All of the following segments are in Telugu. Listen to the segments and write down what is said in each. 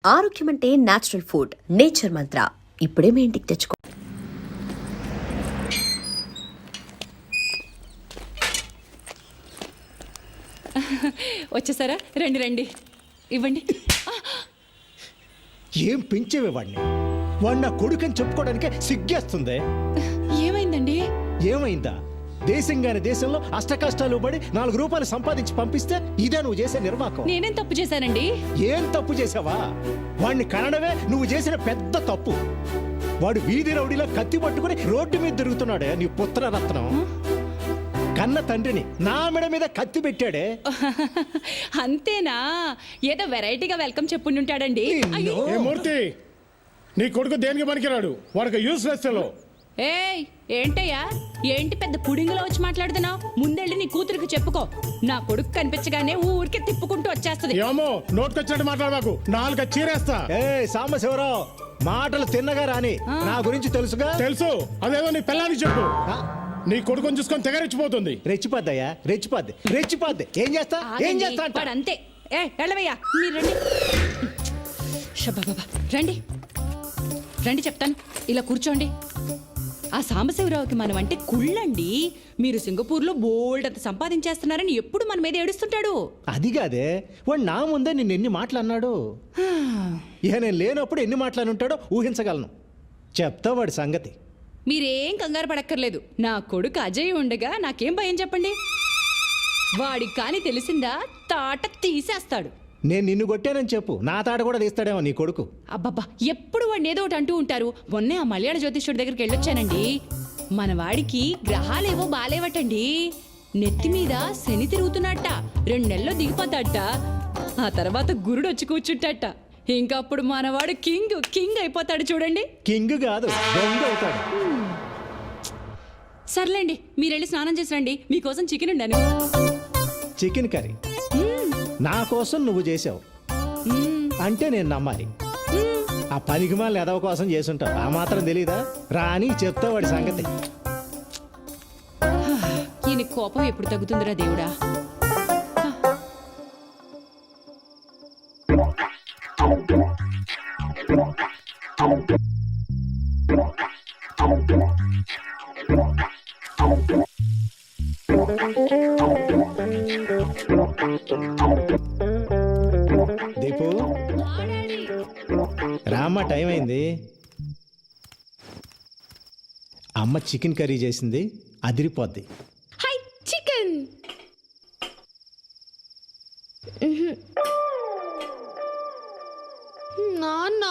ఆరోగ్యం అంటే నేచురల్ ఫుడ్. నేచర్ మంత్ర ఇప్పుడే మీ ఇంటికి తెచ్చుకో. వచ్చేసారా? రండి రండి, ఇవ్వండి. ఏం పెంచేవే వాడిని? వాడు నా కొడుకని చెప్పుకోవడానికే సిగ్గేస్తుంది. ఏమైందండి? ఏమైందా? దేశంగానే దేశంలో అష్టకష్టాలు పడి 4 రూపాయలు సంపాదించి పంపిస్తే ఇదే నువ్వు చేసే నిర్వాకం. నేనేం తప్పు చేశానండి? ఏం తప్పు చేసావా? వాడిని కనడమే నువ్వు చేసిన పెద్ద తప్పు. వాడు వీధి రౌడీలో కత్తి పట్టుకుని రోడ్డు మీద తిరుగుతున్నాడే నీ పుత్రరత్నం. కన్న తండ్రిని నా మెడ మీద కత్తి పెట్టాడే. అంతేనా? ఏదో వెరైటీగా వెల్కమ్ చెప్పుంటాడండి. ఏ మూర్తి, నీ కొడుకు దేనికి పనికిరాడు, వాడికి యూస్లెస్ ఫెలో. ఏయ్, ఏంటయ్యా? ఏంటి పెద్ద పుడింగులో వచ్చి మాట్లాడుతున్నావు? ముందెళ్ళి నీ కూతురికి చెప్పుకో. నా కొడుకు కనిపించగానే ఊరికే తిప్పుకుంటూ వచ్చేస్తది. ఏమో నోట్కొచ్చినట్టు మాట్లాడబాకు, 4 చీరేస్తా. ఏ సాంబశివరావు, మాటలు తిన్నగా రాని. నా గురించి తెలుసుగా? తెలుసు, అదేదో నీ పిల్లానికి చెప్పు. నీ కొడుకుని చూసుకొని తెగరెచ్చిపోతుంది. రెచ్చిపోద్దయ్యా, రెచ్చిపోద్ది. ఏం చేస్తా అంట? అంతే. ఏ వెళ్ళవయ్యా, మీరు రండి. షబాబా, రండి రండి చెప్తాను. ఇలా కూర్చోండి. ఆ సాంబశివరావుకి మనం అంటే కుళ్ళండి. మీరు సింగపూర్లో బోల్డ్ అంత సంపాదించేస్తున్నారని ఎప్పుడు మన మీద ఏడుస్తుంటాడు. అది కాదే, వాడు నా ముందే నిన్ను ఎన్ని మాటలు అన్నాడు. ఇక నేను లేనప్పుడు ఎన్ని మాటలు ఉంటాడో ఊహించగలను. చెప్తా వాడి సంగతి. మీరేం కంగారు పడక్కర్లేదు. నా కొడుకు అజయ్ ఉండగా నాకేం భయం చెప్పండి. వాడికి కానీ తెలిసిందా తాట తీసేస్తాడు. నేను నిన్ను కొట్టానని చెప్పు, నా తాట కూడా తీస్తాడేమో నీ కొడుకు. అబ్బబ్బా, ఎప్పుడు వాడిని ఏదో ఒకటి అంటూ ఉంటారు. మొన్నే ఆ మలయాళ జ్యోతిష్యుడి దగ్గరికి వెళ్ళొచ్చానండి. మన వాడికి గ్రహాలేవో బాలేవటండి. నెత్తి మీద శని తిరుగుతున్నట్ట. 2 నెలల్లో దిగిపోతాడట. ఆ తర్వాత గురుడు వచ్చి కూర్చుంటాట. ఇంకప్పుడు మనవాడు కింగ్ అయిపోతాడు చూడండి. కింగ్ కాదు, దొంగ అవుతాడు. సర్లేండి, మీరెళ్ళి స్నానం చేసి రండి. మీకోసం చికెన్ ఉండాను. చికెన్ కర్రీ నా కోసం నువ్వు చేసావు అంటే నేను నమ్మాలి. ఆ పనికిమాల ఎదవ కోసం చేసుంటావు, ఆ మాత్రం తెలీదా? రాని చెప్తా వాడి సంగతి. ఈయన కోపం ఎప్పుడు తగ్గుతుందిరా దేవుడా? దీపు, రామ్మ, టైం అయింది. అమ్మ చికెన్ కర్రీ చేసింది, అదిరిపోద్ది. High chicken. నాన్న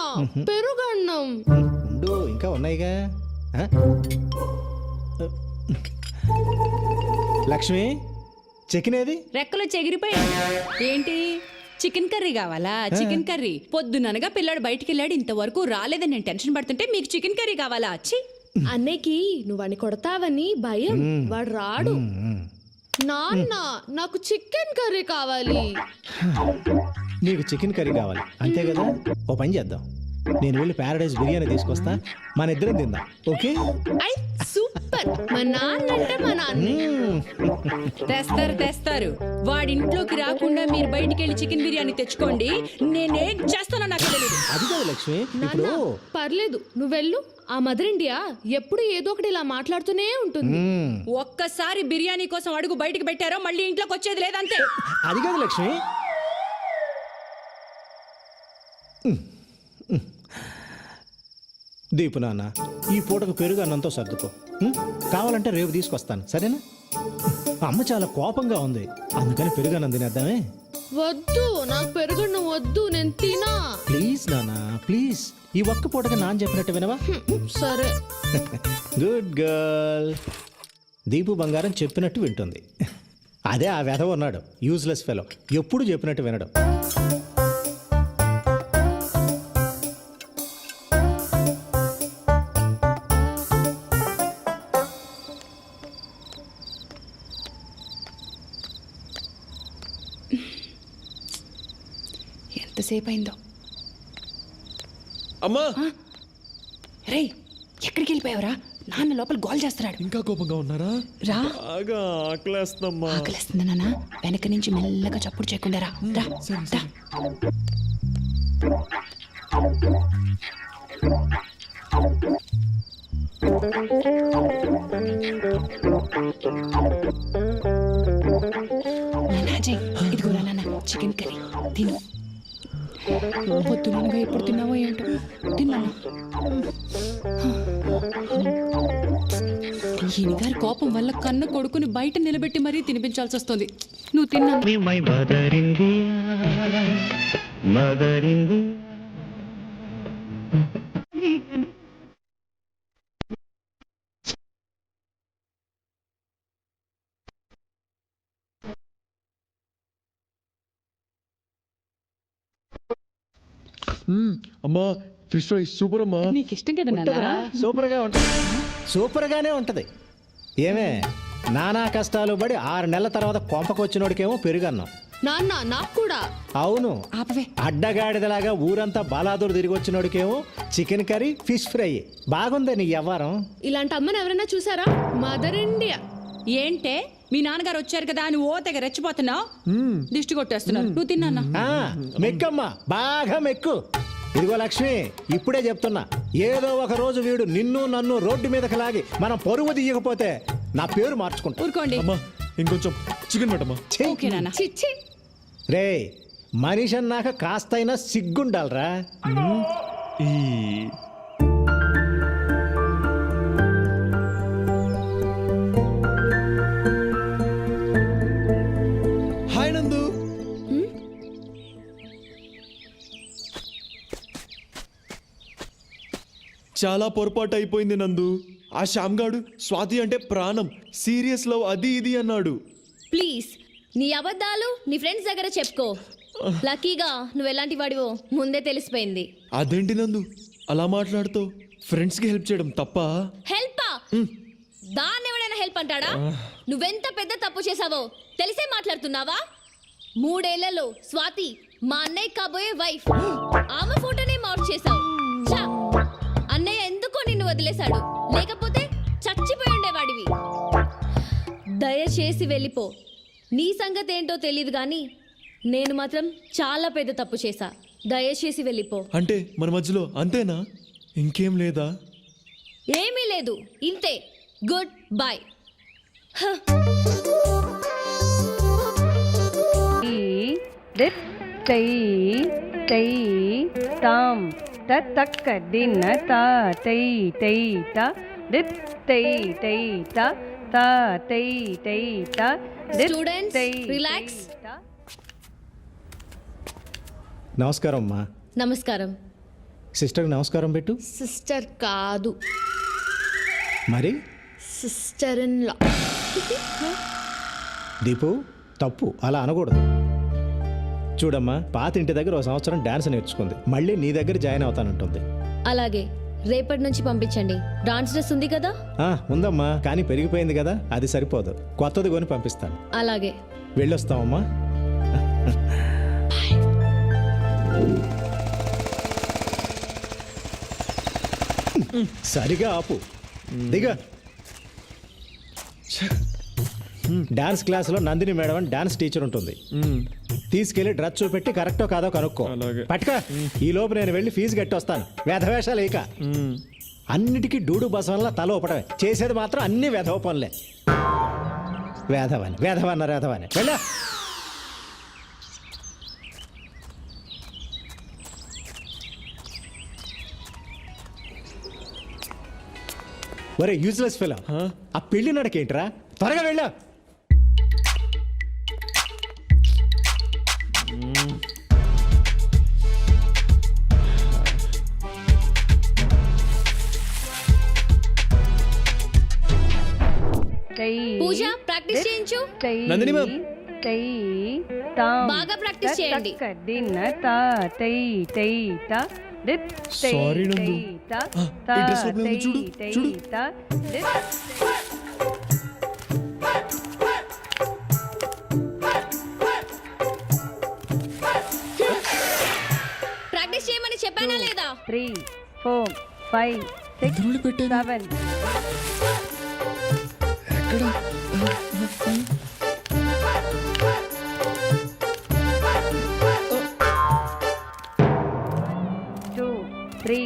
పెరుగన్నం. ఉండు, ఇంకా ఉన్నాయిగా. లక్ష్మి, చికెన్ ఏది? రెక్కలు చెగిరిపోయాయి. ఏంటి చికెన్ కర్రీ కావాలా? చికెన్ కర్రీ పొద్దుననగా పిల్లాడు బయటికి వెళ్ళాడు, ఇంతవరకు రాలేదని నేను టెన్షన్ పడుతుంటే మీకు చికెన్ కర్రీ కావాలా? అన్నయ్యకి నువ్వని కొడతావని భయం, వాడు రాడు. నాన్న నాకు చికెన్ కర్రీ కావాలి. నీకు చికెన్ కర్రీ కావాలి అంతే కదా? ఓ పని చేద్దాం, నేను వెళ్ళి ప్యారడైజ్ బిర్యానీ తీసుకొస్తా, మన ఇద్దరం తిందాం. ఓకే? I super. మా నాన్న అంటే మా నాన్న. తెస్తారు. వాడింట్లోకి రాకుండా మీరు బయటికి వెళ్ళి చికెన్ బిర్యానీ తెచ్చుకోండి. నేనేం చేస్తానో నాకు తెలియదు. అది కాదు లక్ష్మి, ఇప్పుడు పర్లేదు నువ్వు వెళ్ళు. ఆ మదర్ ఇండియా ఎప్పుడు ఏదో ఒకటి ఇలా మాట్లాడుతూనే ఉంటుంది. ఒక్కసారి బిర్యానీ కోసం అడుగు బయటికి పెట్టారో మళ్ళీ ఇంట్లోకి వచ్చేది లేదంతే. అది కాదు లక్ష్మి. దీపు నాన్న, ఈ పూటకు పెరుగు అన్నంతో సర్దుకో. కావాలంటే రేపు తీసుకొస్తాను, సరేనా? అమ్మ చాలా కోపంగా ఉంది, అందుకని పెరుగు అన్నం తినేద్దామే. వద్దు, నాకు పెరుగన్నం వద్దు, నేను తినా. ప్లీజ్ నాన్న, ప్లీజ్. ఈ ఒక్క పూటగా నాన్న చెప్పినట్టు వినవా? సరే. Good girl. దీపు బంగారం చెప్పినట్టు వింటుంది. అదే ఆ వెధవ ఉన్నాడు, యూజ్లెస్ ఫెలో, ఎప్పుడు చెప్పినట్టు వినడు. ఎంతసేపు అయిందో. అమ్మా, రే, ఎక్కడికి వెళ్ళిపోయావరా? నాన్న లోపల గోల్ చేస్తున్నాడు. ఇంకా కోపంగా ఉన్నారా? రా. బాగా ఆకలేస్తుందమ్మా. ఆకలేస్తుంది నాన్న. వెనక నుంచి మెల్లగా చప్పుడు చేయకుండా రా. పొద్దునగా ఎప్పుడు తిన్నావో ఏంటో. తిన్నాను. ఈయన గారి కోపం వల్ల కన్న కొడుకుని బయట నిలబెట్టి మరీ తినిపించాల్సి వస్తుంది. నువ్వు తిన్నా. అమ్మా ఫిష్ ఫ్రై సూపర్ అమ్మా. నీకు ఇష్టం కదా నాన్న. సూపర్గా ఉంటుంది, సూపర్గానే ఉంటుంది. ఏమే నానా కష్టాలు పడి 6 నెలల తర్వాత కొంపకొచ్చినోడికేమో పెరుగన్నాం. నాన్న నాకు కూడా. అవును, ఆపవే. అడ్డగాడిదలాగా ఊరంతా బాలాదూరు తిరిగి వచ్చినోడికేమో చికెన్ కర్రీ ఫిష్ ఫ్రై. బాగుంది నీ వ్యవహారం. ఇలాంటి అమ్మని ఎవరైనా చూసారా? Mother India. ఏంటే మీ నాన్నగారు వచ్చారు కదా అని ఓ తెగ రెచ్చిపోతున్నావు. దిష్టి కొట్టేస్తున్నారు. నువ్వు తిన్నా. మెక్కమ్మా, బాగా మెక్కు. ఇదిగో లక్ష్మి, ఇప్పుడే చెప్తున్నా, ఏదో ఒక రోజు వీడు నిన్ను నన్ను రోడ్డు మీదకి లాగి మనం పరువు తీయకపోతే నా పేరు మార్చుకుంటా. ఊరుకోండి. అమ్మా ఇంకొంచెం చికెన్ పెట్టమ్మా. ఓకే నాన్న. చిచ్చి. రే, మనిషి అన్నాక కాస్తైనా సిగ్గుండాలరా. ఈ హాయ్ నందు. చాలా పొరపాటు అయిపోయింది నందు. ఆ శ్యామ్గాడు స్వాతి అంటే ప్రాణం, సీరియస్ లవ్ అది ఇది అన్నాడు. ప్లీజ్ నీ అబద్ధాలు నీ ఫ్రెండ్స్ దగ్గర చెప్పుకో. లక్కీగా నువ్వు ఎలాంటి వాడివో ముందే తెలిసిపోయింది. అదేంటి నందు అలా మాట్లాడుతూ? ఫ్రెండ్స్కి హెల్ప్ చేయడం తప్ప? హెల్పా? దాన్ని ఎవడైనా హెల్ప్ అంటాడా? నువ్వెంత పెద్ద తప్పు చేసావో తెలిసే మాట్లాడుతున్నావా? 3 ఏళ్లలో స్వాతి మా అన్నయ్య కాబోయే వైఫ్. ఆమె ఫోటోనే మౌట్ చేసావు. ఛా! అన్నయ్య ఎందుకో నిన్ను వదిలేశాడు, లేకపోతే చచ్చిపోయి ఉండేవాడివి. దయచేసి వెళ్ళిపో. నీ సంగతి ఏంటో తెలియదు కానీ నేను మాత్రం చాలా పెద్ద తప్పు చేశా. దయచేసి వెళ్ళిపో. అంటే మన మధ్యలో అంతేనా? ఇంకేం లేదా? ఏమీ లేదు, ఇంతే. Good bye. దిత్ తై తై తాం తక్క దిన తా తై తై తా దిత్ తై తై తా తా తై తై తా దిత్ Students, తై relax. తా. నమస్కారం అమ్మా. నమస్కారం. సిస్టర్కి నమస్కారం పెట్టు. సిస్టర్ కాదు, మరి సిస్టర్ ఇన్ లా. దీపు, తప్పు, అలా అనకూడదు. చూడమ్మా, పాత ఇంటి దగ్గర 1 సంవత్సరం డాన్స్ నేర్చుకుంది, మళ్ళీ నీ దగ్గర జాయిన్ అవుతానంటుంది. అలాగే రేపటి నుంచి పంపించండి. డాన్స్ డ్రెస్ ఉంది కదా? ఉందమ్మా, కానీ పెరిగిపోయింది కదా, అది సరిపోదు. కొత్తది కొని పంపిస్తాను. అలాగే. వెళ్ళొస్తామమ్మా. సరిగా ఆపు, దిగా. డాన్స్ క్లాస్లో నందిని మేడం అని డాన్స్ టీచర్ ఉంటుంది. తీసుకెళ్లి డ్రెస్ చూపెట్టి కరెక్టో కాదో కనుక్కో. అలాగే. పట్టుక. ఈ లోపు నేను వెళ్ళి ఫీజు కట్టి వస్తాను. వేధవేషాలు ఇక అన్నిటికీ డూడు బసవన్లా తల ఊపడమే, చేసేది మాత్రం అన్ని వేధవ పనులే. వేధవని వేధవన్నారు, వేధవని వెళ్ళా. ఒరే యూజ్లెస్ ఫెలో, ఆ పెళ్లి నడకేంట్రా? త్వరగా వెళ్ళా. తై పూజ ప్రాక్టీస్ చేయించు. తై నందిని మ్యామ్. తై తాం బాగా ప్రాక్టీస్ చేయండి. తక్క దిన తా తై తై తా దిత్ తై Sorry, తై నందు. తా ఈ తా dress లోపల ఉంది, తై చూడు, తై చూడు. తా దిత్. ప్రాక్టీస్ చేయమని చెప్పానా లేదా? 3 4 5 6 ఇందులో పెట్టాను. 7 2 3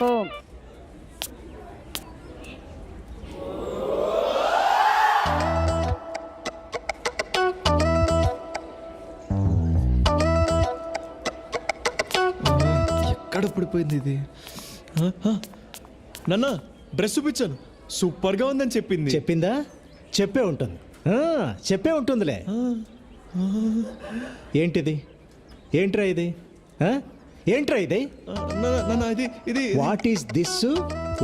4. ఎక్కడ పడిపోయింది ఇది నాన్న డ్రెస్ చూపించాను సూపర్గా ఉందని చెప్పింది. చెప్పిందా? చెప్పే ఉంటుంది. చెప్పే ఉంటుందిలే. ఏంటిది? ఏంట్రా ఇది? ఏంట్రా ఇది? నాన్న ఇది ఇది వాట్ ఈస్ దిస్?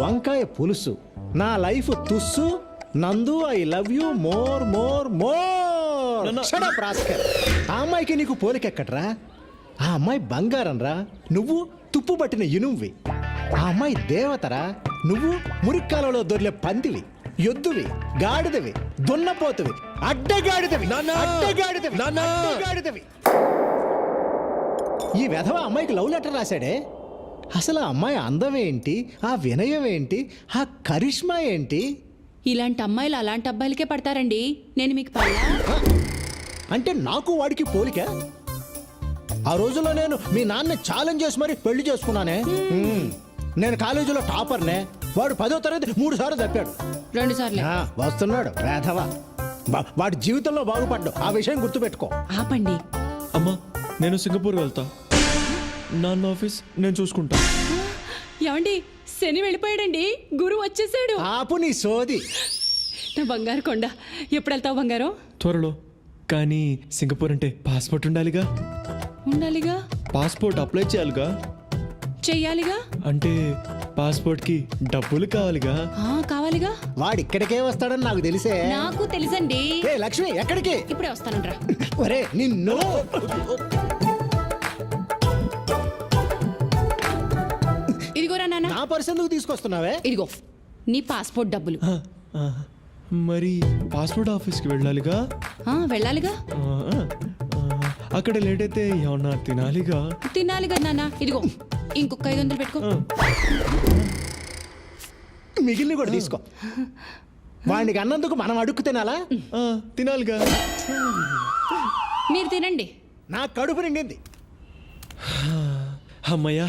వంకాయ పులుసు. నా లైఫ్ తుస్సు. నందు I love you more more more. నాన్న. ఆ అమ్మాయికి నీకు పోలికెక్కట్రా? ఆ అమ్మాయి బంగారం రా, నువ్వు తుప్పు పట్టిన ఇనువువి. ఆ అమ్మాయి దేవతరా, నువ్వు మురిక్కాలలో దొర్లే పందివి, ఎద్దువి, గాడిదవి, దున్నపోతువి, అడ్డగాడిదవి, అడ్డగాడిదవి, అడ్డగాడిదవి. ఈ వెధవ అమ్మాయికి లవ్ లెటర్ రాశాడే. అసలు ఆ అమ్మాయి అందం ఏంటి, ఆ వినయం ఏంటి, ఆ కరిష్మా ఏంటి? ఇలాంటి అమ్మాయిలు అలాంటి అబ్బాయిలకే పడతారండి. నేను మీకు పడలా? అంటే నాకు వాడికి పోలిక? ఆ రోజుల్లో నేను మీ నాన్న ఛాలెంజ్ చేసి మరి పెళ్లి చేసుకున్నానే. నేను కాలేజీలో టాపర్నే. వాడు 10వ తరగతి 3 సార్లు తప్పాడు. 2 సార్లు. వస్తున్నాడు వేధవ. వాడి జీవితంలో బాగుపడ్డావు, ఆ విషయం గుర్తుపెట్టుకో. ఆపండి. అమ్మా నేను సింగపూర్ వెళ్తా. నాన్న ఆఫీస్ నేను చూసుకుంటా. ఏమండి, శని వెళ్ళిపోయాడండి, గురువు వచ్చేసాడు. ఆపు నీ సోది. నా బంగారు కొండ. ఎప్పుడు వెళ్తావు బంగారం? త్వరలో. కానీ సింగపూర్ అంటే పాస్పోర్ట్ ఉండాలిగా. ఉండాలిగా. పాస్పోర్ట్ అప్లై చేయాలిగా. చెయ్యాలిగా. అంటే పాస్పోర్ట్కి డబ్బులు కావాలిగా. కావాలిగా. వాడు ఇక్కడికే వస్తాడని నాకు తెలిసే. నాకు తెలుసండి. ఏ లక్ష్మి, ఎక్కడికి? ఇప్పుడే వస్తానంట్రా. ఒరే నిన్ను. ఇదిగోరా నాన్న. నా పర్స్ ఎందుకు తీసుకొస్తున్నావే? ఇదిగో నీ పాస్పోర్ట్ డబ్బులు. ఆ, మరి పాస్పోర్ట్ ఆఫీస్కి వెళ్ళాలిగా. వెళ్ళాలిగా. అక్కడ లేట్ అయితే ఏమన్నా తినాలిగా. తినాలిగా నాన్న. ఇదిగో ఇంకొక 500 పెట్టుకో. మిగిలిన కూడా తీసుకో. వాడికి అన్నందుకు మనం అడుక్కు తినాలా? తినాలిగా. మీరు తినండి. నా కడుపు నిండింది. అమ్మయ్యా,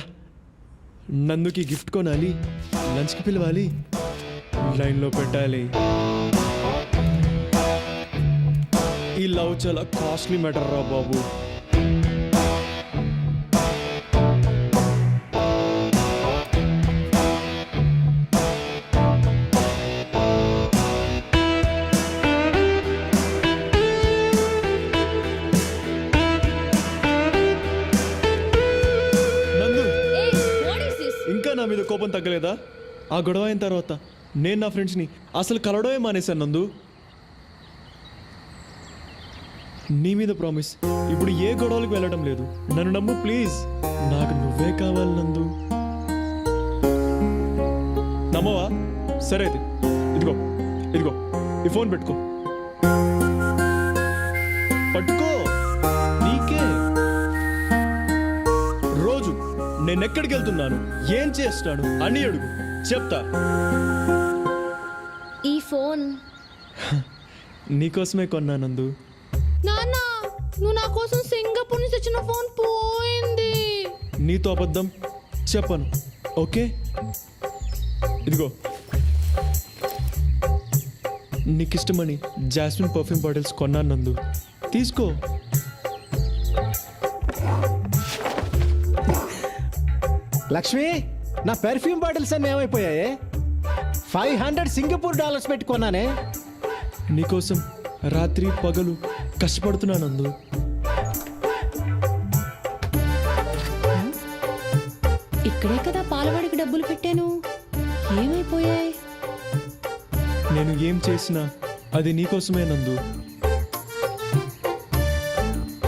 నందుకి గిఫ్ట్ కొనాలి, లంచ్కి పిలవాలి, లైన్లో పెట్టాలి. ఈ లవ్ చాలా కాస్ట్లీ మ్యాటర్ రా బాబు. నందు, ఇంకా నా మీద కోపం తగ్గలేదా? ఆ గొడవ అయిన తర్వాత నేను నా ఫ్రెండ్స్ని అసలు కలవడమే మానేశాను నందు. నీ మీద ప్రామిస్, ఇప్పుడు ఏ గొడవలకు వెళ్ళడం లేదు. నన్ను నమ్ము ప్లీజ్. నాకు నువ్వే కావాలి నందు. నమ్మవా? సరే అయితే ఇదిగో ఇదిగో ఈ ఫోన్ పెట్టుకో. పట్టుకో, నీకే. రోజు నేను ఎక్కడికి వెళ్తున్నాను, ఏం చేస్తాను అని అడుగు, చెప్తా. ఈ ఫోన్ నీకోసమే కొన్నా నందు. నాన్న, నువ్వు నా కోసం సింగపూర్ నుంచి తెచ్చిన ఫోన్ పోయింది. నీతో అబద్ధం చెప్పను, ఓకే? ఇదిగో నీకు ఇష్టమని జాస్మిన్ పర్ఫ్యూమ్ బాటిల్స్ కొన్నాను నందు, తీసుకో. లక్ష్మి, నా పెర్ఫ్యూమ్ బాటిల్స్ అన్నీ ఏమైపోయాయి? $500 సింగపూర్ డాలర్స్ పెట్టుకున్నానే. నీకోసం రాత్రి పగలు కష్టపడుతున్నా నందు. ఇక్కడే కదా పాలవాడికి డబ్బులు పెట్టాను, ఏమైపోయాయి? నేను ఏం చేసినా అది నీకోసమే నందు.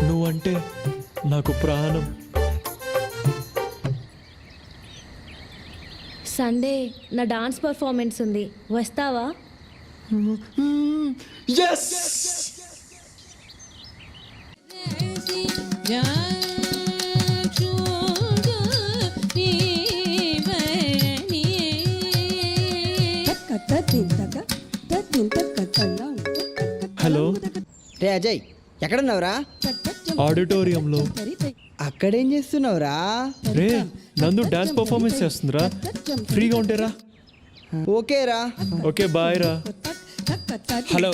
నువ్వంటే నాకు ప్రాణం. సండే నా డాన్స్ పర్ఫార్మెన్స్ ఉంది, వస్తావా? Yes! హలో రే అజయ్, ఎక్కడున్నావురా? ఆడిటోరియంలో. అక్కడేం చేస్తున్నావురా? రే నందు డాన్స్ పర్ఫార్మెన్స్ చేస్తుందిరా, ఫ్రీగా ఉంటేరా. ఓకేరా. ఓకే బాయ్ రా. హలో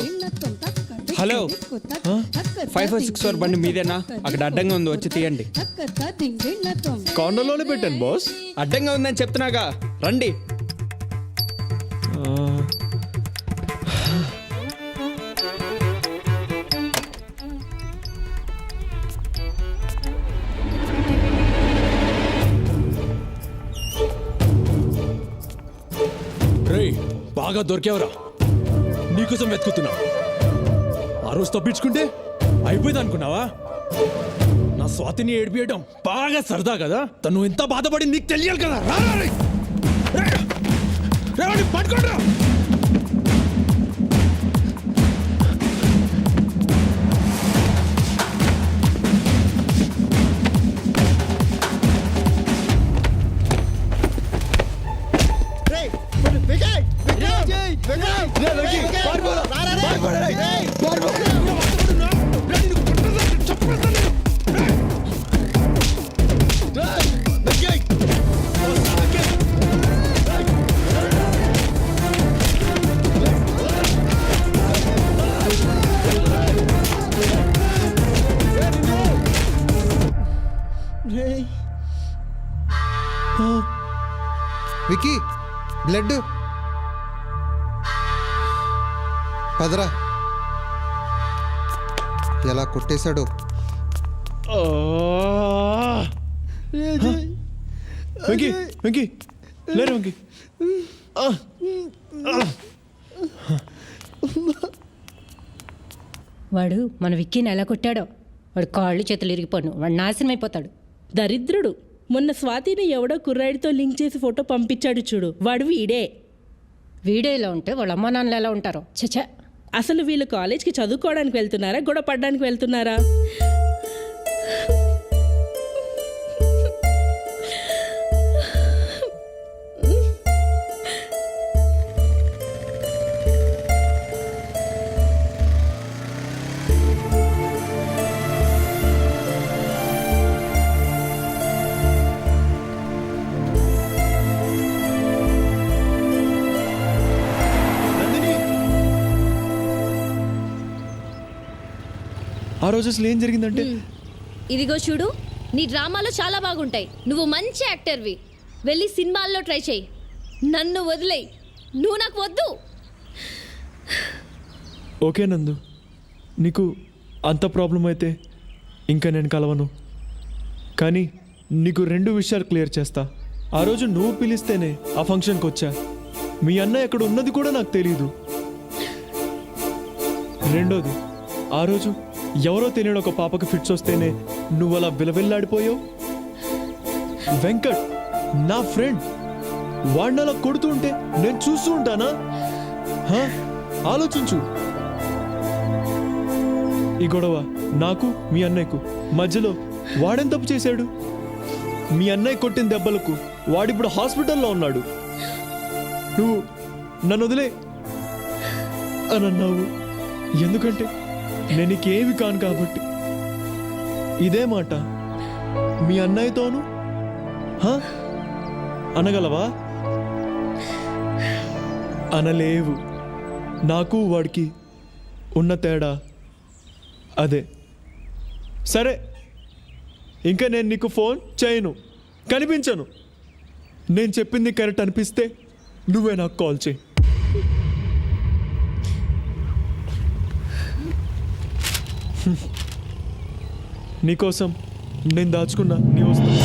హలో 546 బండి మీదేనా? అక్కడ అడ్డంగా ఉంది, వచ్చి తీయండి. కార్నర్లోనే పెట్టాను బాస్. అడ్డంగా ఉందని చెప్తున్నాగా, రండి. రేయ్, బాగా దొరికావురా. నీకోసం వెతుకుతున్నా. ఆ రోజు తప్పించుకుంటే అయిపోయింది అనుకున్నావా? నా స్వాతిని ఏడిపియడం బాగా సరదా కదా. తను ఎంత బాధపడి నీకు తెలియాలి కదా. పట్టుకోండి. వికీ, బ్లడ్ పదరా. ఎలా కొట్టేశాడు. వెంకీ, వెంకీ, లేరు వెంకీ. వాడు మన విక్కీని ఎలా కొట్టాడో, వాడు కాళ్ళు చేతులు ఇరిగిపోను, వాడు నాశనం అయిపోతాడు. దరిద్రుడు. మొన్న స్వాతిని ఎవడో కుర్రాడితో లింక్ చేసి ఫోటో పంపించాడు చూడు, వాడు వీడే. వీడియో ఇలా ఉంటే వాళ్ళ అమ్మా నాన్నలు ఎలా ఉంటారో. చచ్చా. అసలు వీళ్ళు కాలేజ్కి చదువుకోవడానికి వెళ్తున్నారా, గొడవ పడడానికి వెళ్తున్నారా? ఆ రోజు అసలు ఏం జరిగిందంటే, ఇదిగో చూడు, నీ డ్రామాలో చాలా బాగుంటాయి. నువ్వు మంచి యాక్టర్వి. వెళ్ళి సినిమాల్లో ట్రై చేయి. నన్ను వదిలేయి. నువ్వు నాకు వద్దు. ఓకే నందు, నీకు అంత ప్రాబ్లం అయితే ఇంకా నేను కలవను. కానీ నీకు 2 విషయాలు క్లియర్ చేస్తా. ఆ రోజు నువ్వు పిలిస్తేనే ఆ ఫంక్షన్కి వచ్చా. మీ అన్న ఎక్కడ ఉన్నది కూడా నాకు తెలీదు. రెండోది, ఆ రోజు ఎవరో తెలియని ఒక పాపకి ఫిట్స్ వస్తేనే నువ్వు అలా విలవిల్లాడిపోయావు. వెంకట్ నా ఫ్రెండ్, వాడిని అలా కొడుతూ ఉంటే నేను చూస్తూ ఉంటానా? ఆలోచించు. ఈ గొడవ నాకు మీ అన్నయ్యకు మధ్యలో వాడేం తప్పు చేశాడు? మీ అన్నయ్య కొట్టిన దెబ్బలకు వాడిప్పుడు హాస్పిటల్లో ఉన్నాడు. నువ్వు నన్ను వదిలే అని అన్నావు. ఎందుకంటే నేను నీకేమి కాను కాబట్టి. ఇదే మాట మీ అన్నయ్యతోను అనగలవా? అనలేవు. నాకు వాడికి ఉన్న తేడా అదే. సరే, ఇంకా నేను నీకు ఫోన్ చేయను, కనిపించను. నేను చెప్పింది కరెక్ట్ అనిపిస్తే నువ్వే నాకు కాల్ చేయి. నీకోసం నేను దాచుకున్నా నీ వస్తువు.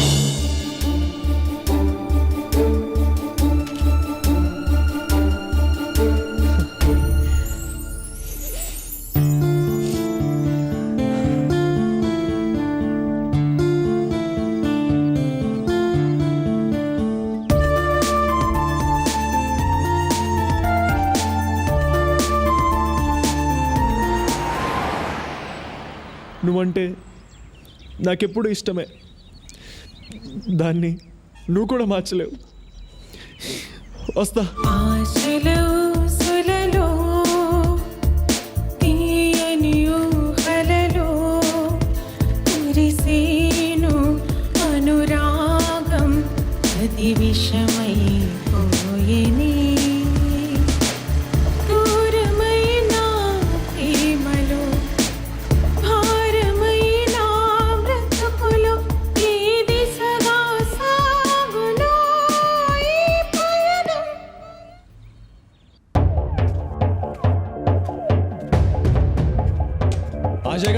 నువ్వంటే నాకెప్పుడు ఇష్టమే. దాన్ని నువ్వు కూడా మార్చలేవు. వస్తా. అనురాగం అది విషమై పోయేనే. దూరమైన ప్రేమలో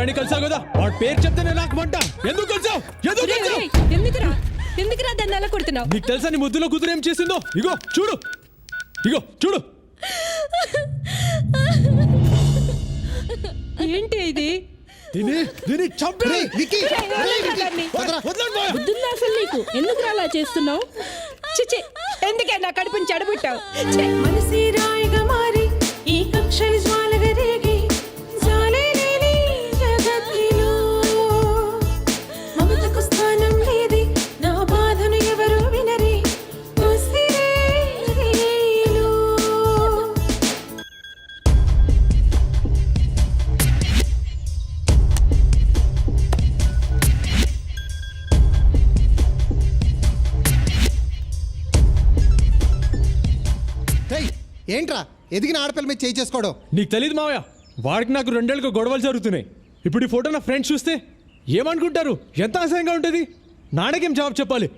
గాని కలిసావు కదా వాడి పేరు చెప్తేనే నాకు మంట. ఎందుకు కలిసావు? ఎందుకు కలిసావు? ఎందుకురా దాన్ని అలా కొడుతున్నావు? నీకు తెలుసా నీ ముద్దులో కూతురు ఏం చేసిందో? ఇగో చూడు, ఇగో చూడు. ఏంటి ఇది? దీన్ని చంపేయ్. బుద్ధుందా అసలు నీకు? ఎందుకు అలా చేస్తున్నావు? చిచి, ఎందుకే నా కడుపుని చెడబుట్టావు? మనసి రాయిగా మారి ఈ కక్షలు జ్వాలగా రేగి జాలే లేని జగత్తులో మమతకు స్థానం లేది నా బాధను ఎవరు వినరి ఉసిరే రేలో. ఏంట్రా ఎదిగిన ఆడపిల్ల మీద చేయి చేసుకోవడం? నీకు తెలియదు మావయ్య, వాడికి నాకు 2 ఏళ్ళుగా గొడవలు జరుగుతున్నాయి. ఇప్పుడు ఈ ఫోటో నా ఫ్రెండ్స్ చూస్తే ఏమనుకుంటారు? ఎంత అసహ్యంగా ఉంటుంది. నాన్నకేం జవాబు చెప్పాలి?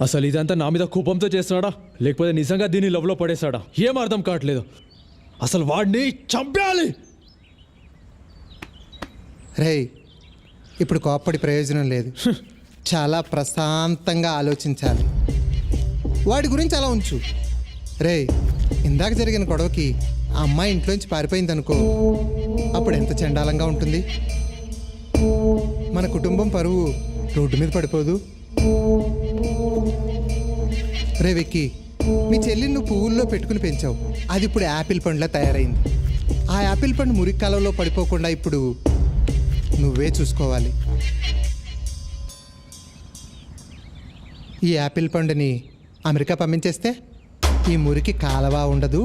అసలు ఇదంతా నా మీద కోపంతో చేస్తున్నాడా లేకపోతే నిజంగా దీన్ని లవ్లో పడేశాడా ఏం అర్థం కావట్లేదు. అసలు వాడిని చంపేయాలి. రేయ్, ఇప్పుడు కోప్పడి ప్రయోజనం లేదు. చాలా ప్రశాంతంగా ఆలోచించాలి. వాడి గురించి అలా ఉంచు. రేయ్, ఇందాక జరిగిన గొడవకి ఆ అమ్మాయి ఇంట్లోంచి పారిపోయిందనుకో, అప్పుడు ఎంత చండాలంగా ఉంటుంది. మన కుటుంబం పరువు రోడ్డు మీద పడిపోదు. రే విక్కీ, మీ చెల్లిని నువ్వు పువ్వుల్లో పెట్టుకుని పెంచావు. అది ఇప్పుడు యాపిల్ పండులా తయారైంది. ఆ యాపిల్ పండు మురికి కాలంలో పడిపోకుండా ఇప్పుడు నువ్వే చూసుకోవాలి. ఈ యాపిల్ పండుని అమెరికా పంపించేస్తే ఈ మురికి కాలవ ఉండదు,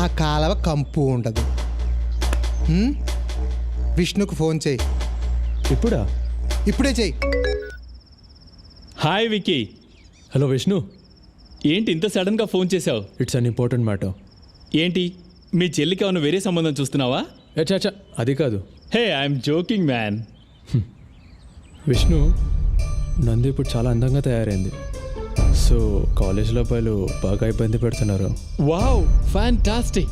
ఆ కాలవ కంపు ఉండదు. విష్ణుకు ఫోన్ చేయి. ఇప్పుడా? ఇప్పుడే చేయి. హాయ్ విక్కీ. హలో విష్ణు, ఏంటి ఇంత సడన్గా ఫోన్ చేసావు? It's an important matter. ఏంటి మీ చెల్లికి ఏమైనా వేరే సంబంధం చూస్తున్నావా? చాచా, అది కాదు. Hey, I'm joking man. Vishnu, Nandi ఇప్పుడు చాలా అందంగా తయారైంది. సో కాలేజ్లో అబ్బాయిలు బాగా ఇబ్బంది పెడుతున్నారు. Wow, fantastic.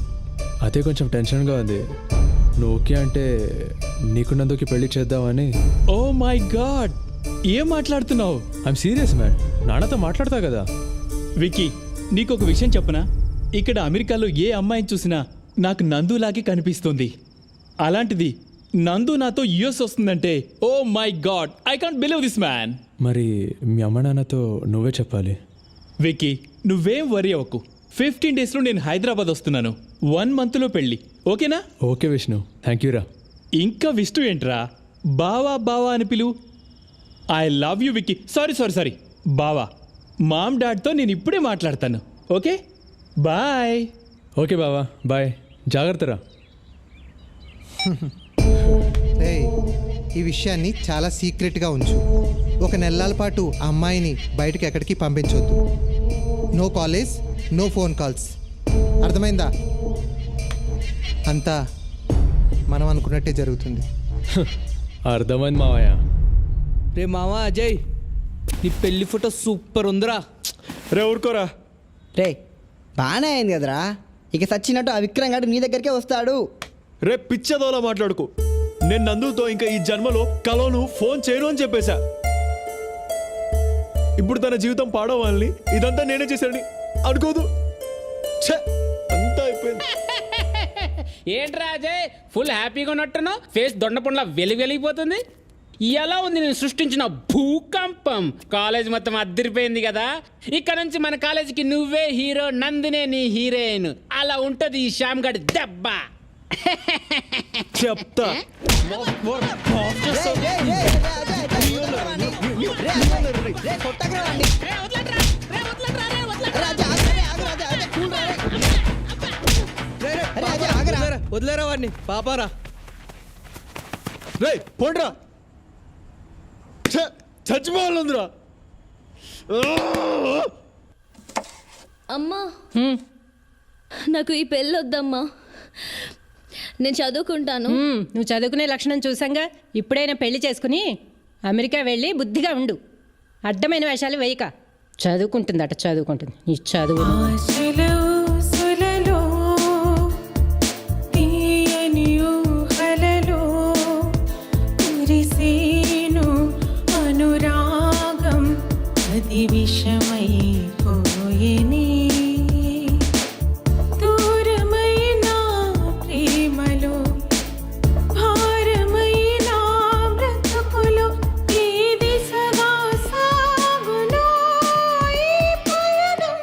అదే కొంచెం టెన్షన్గా ఉంది. నువ్వు ఓకే అంటే నీకు నందుకి పెళ్లి చేద్దామని. ఓ మై గాడ్, ఏం మాట్లాడుతున్నావు? ఐఎమ్ సీరియస్ మ్యాన్, నాన్నతో మాట్లాడతా కదా. విక్కీ, నీకు ఒక విషయం చెప్పనా? ఇక్కడ అమెరికాలో ఏ అమ్మాయిని చూసినా నాకు నందులాగే కనిపిస్తుంది. అలాంటిది నందు నాతో యుఎస్ వస్తుందంటే oh my god, I can't believe this man. మరి మీ అమ్మ నాన్నతో నువ్వే చెప్పాలి. విక్కీ, నువ్వేం వరీ అవ్వకు. 15 డేస్లో నేను హైదరాబాద్ వస్తున్నాను. 1 మంత్లో పెళ్ళి, ఓకేనా? ఓకే విష్ణు, థ్యాంక్ యూ రా. ఇంకా విష్ణు ఏంట్రా? బావా బావా అని పిలువు. I love you Vicky. Sorry బావా. మామ్ డాడ్తో నేను ఇప్పుడే మాట్లాడతాను. Okay, bye. ఓకే బావా, బాయ్. జాగ్రత్తరా. రేయ్, ఈ విషయాన్ని చాలా సీక్రెట్గా ఉంచు. 1 నెలల పాటు ఆ అమ్మాయిని బయటకి ఎక్కడికి పంపించొద్దు. No college, no phone calls. అర్థమైందా? అంతా మనం అనుకున్నట్టే జరుగుతుంది. అర్థమైంది మావయ్య. రే మావా అజయ్, నీ పెళ్లి ఫోటో సూపర్ ఉందిరా. రే ఊరుకోరా. రే, బాగానే అయింది కదరా. ఇక సచ్చినట్టు ఆ విక్రమ్ గారు నీ దగ్గరికే వస్తాడు. రే పిచ్చదోలా మాట్లాడుకో. నేను నందుతో ఇంకా ఈ జన్మలో కలోను ఫోన్ చేయను అని చెప్పేశా. ఇప్పుడు తన జీవితం పాడవాలని ఇదంతా నేనే చేశానని అనుకోదు. అంతా అయిపోయింది. ఏంట్రా అజయ్, ఫుల్ హ్యాపీగా ఉన్నట్టున్నావు? ఫేస్ దొండపండ్లా వెలిగిపోతుంది. ఎలా ఉంది నేను సృష్టించిన భూకంపం? కాలేజ్ మొత్తం అద్దరిపోయింది కదా. ఇక్కడ నుంచి మన కాలేజీకి నువ్వే హీరో, నందినే నీ హీరోయిన్. అలా ఉంటది ఈ శ్యామ్ గడి దెబ్బ. చెప్తా. వదిలేరా వాడిని, పాపారా. రే పోండ్రా, చచ్చిపోవాలందిరా. అమ్మా, నాకు ఈ పెళ్ళి వద్దమ్మా. నేను చదువుకుంటాను. నువ్వు చదువుకునే లక్షణం చూసాంగా. ఇప్పుడైనా పెళ్లి చేసుకుని అమెరికా వెళ్ళి బుద్ధిగా ఉండు. అడ్డమైన వేషాలు వేయక. చదువుకుంటుందట, చదువుకుంటుంది. నీ చదువు ఆశలో సులలో తీయని ఊహలలో భారమైపోయేనే దూరమైన ప్రేమలో భారమైన బ్రతుకులో ఈ దిశగా సాగులో ఈ పయనం.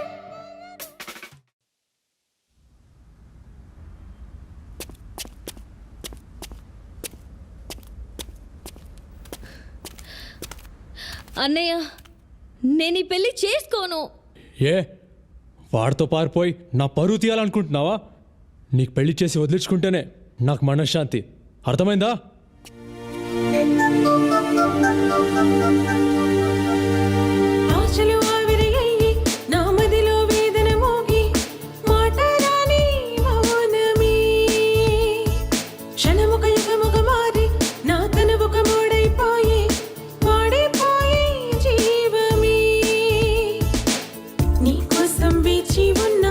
అన్నయ్య నేను ఈ పెళ్లి చేసుకోను. ఏ వాడితో పారిపోయి నా పరువు తీయాలనుకుంటున్నావా? నీకు పెళ్లి చేసి వదిలించుకుంటేనే నాకు మనశ్శాంతి. అర్థమైందా? ఆశలు ఆవిరయ్యి నా మదిలో వేదన మోగి మాటరాని మౌనమే క్షణముక యుగముగ మారి నా తనువుక మూడైపోయి వాడిపోయి జీవమే నీ కోసం వేచి ఉన్న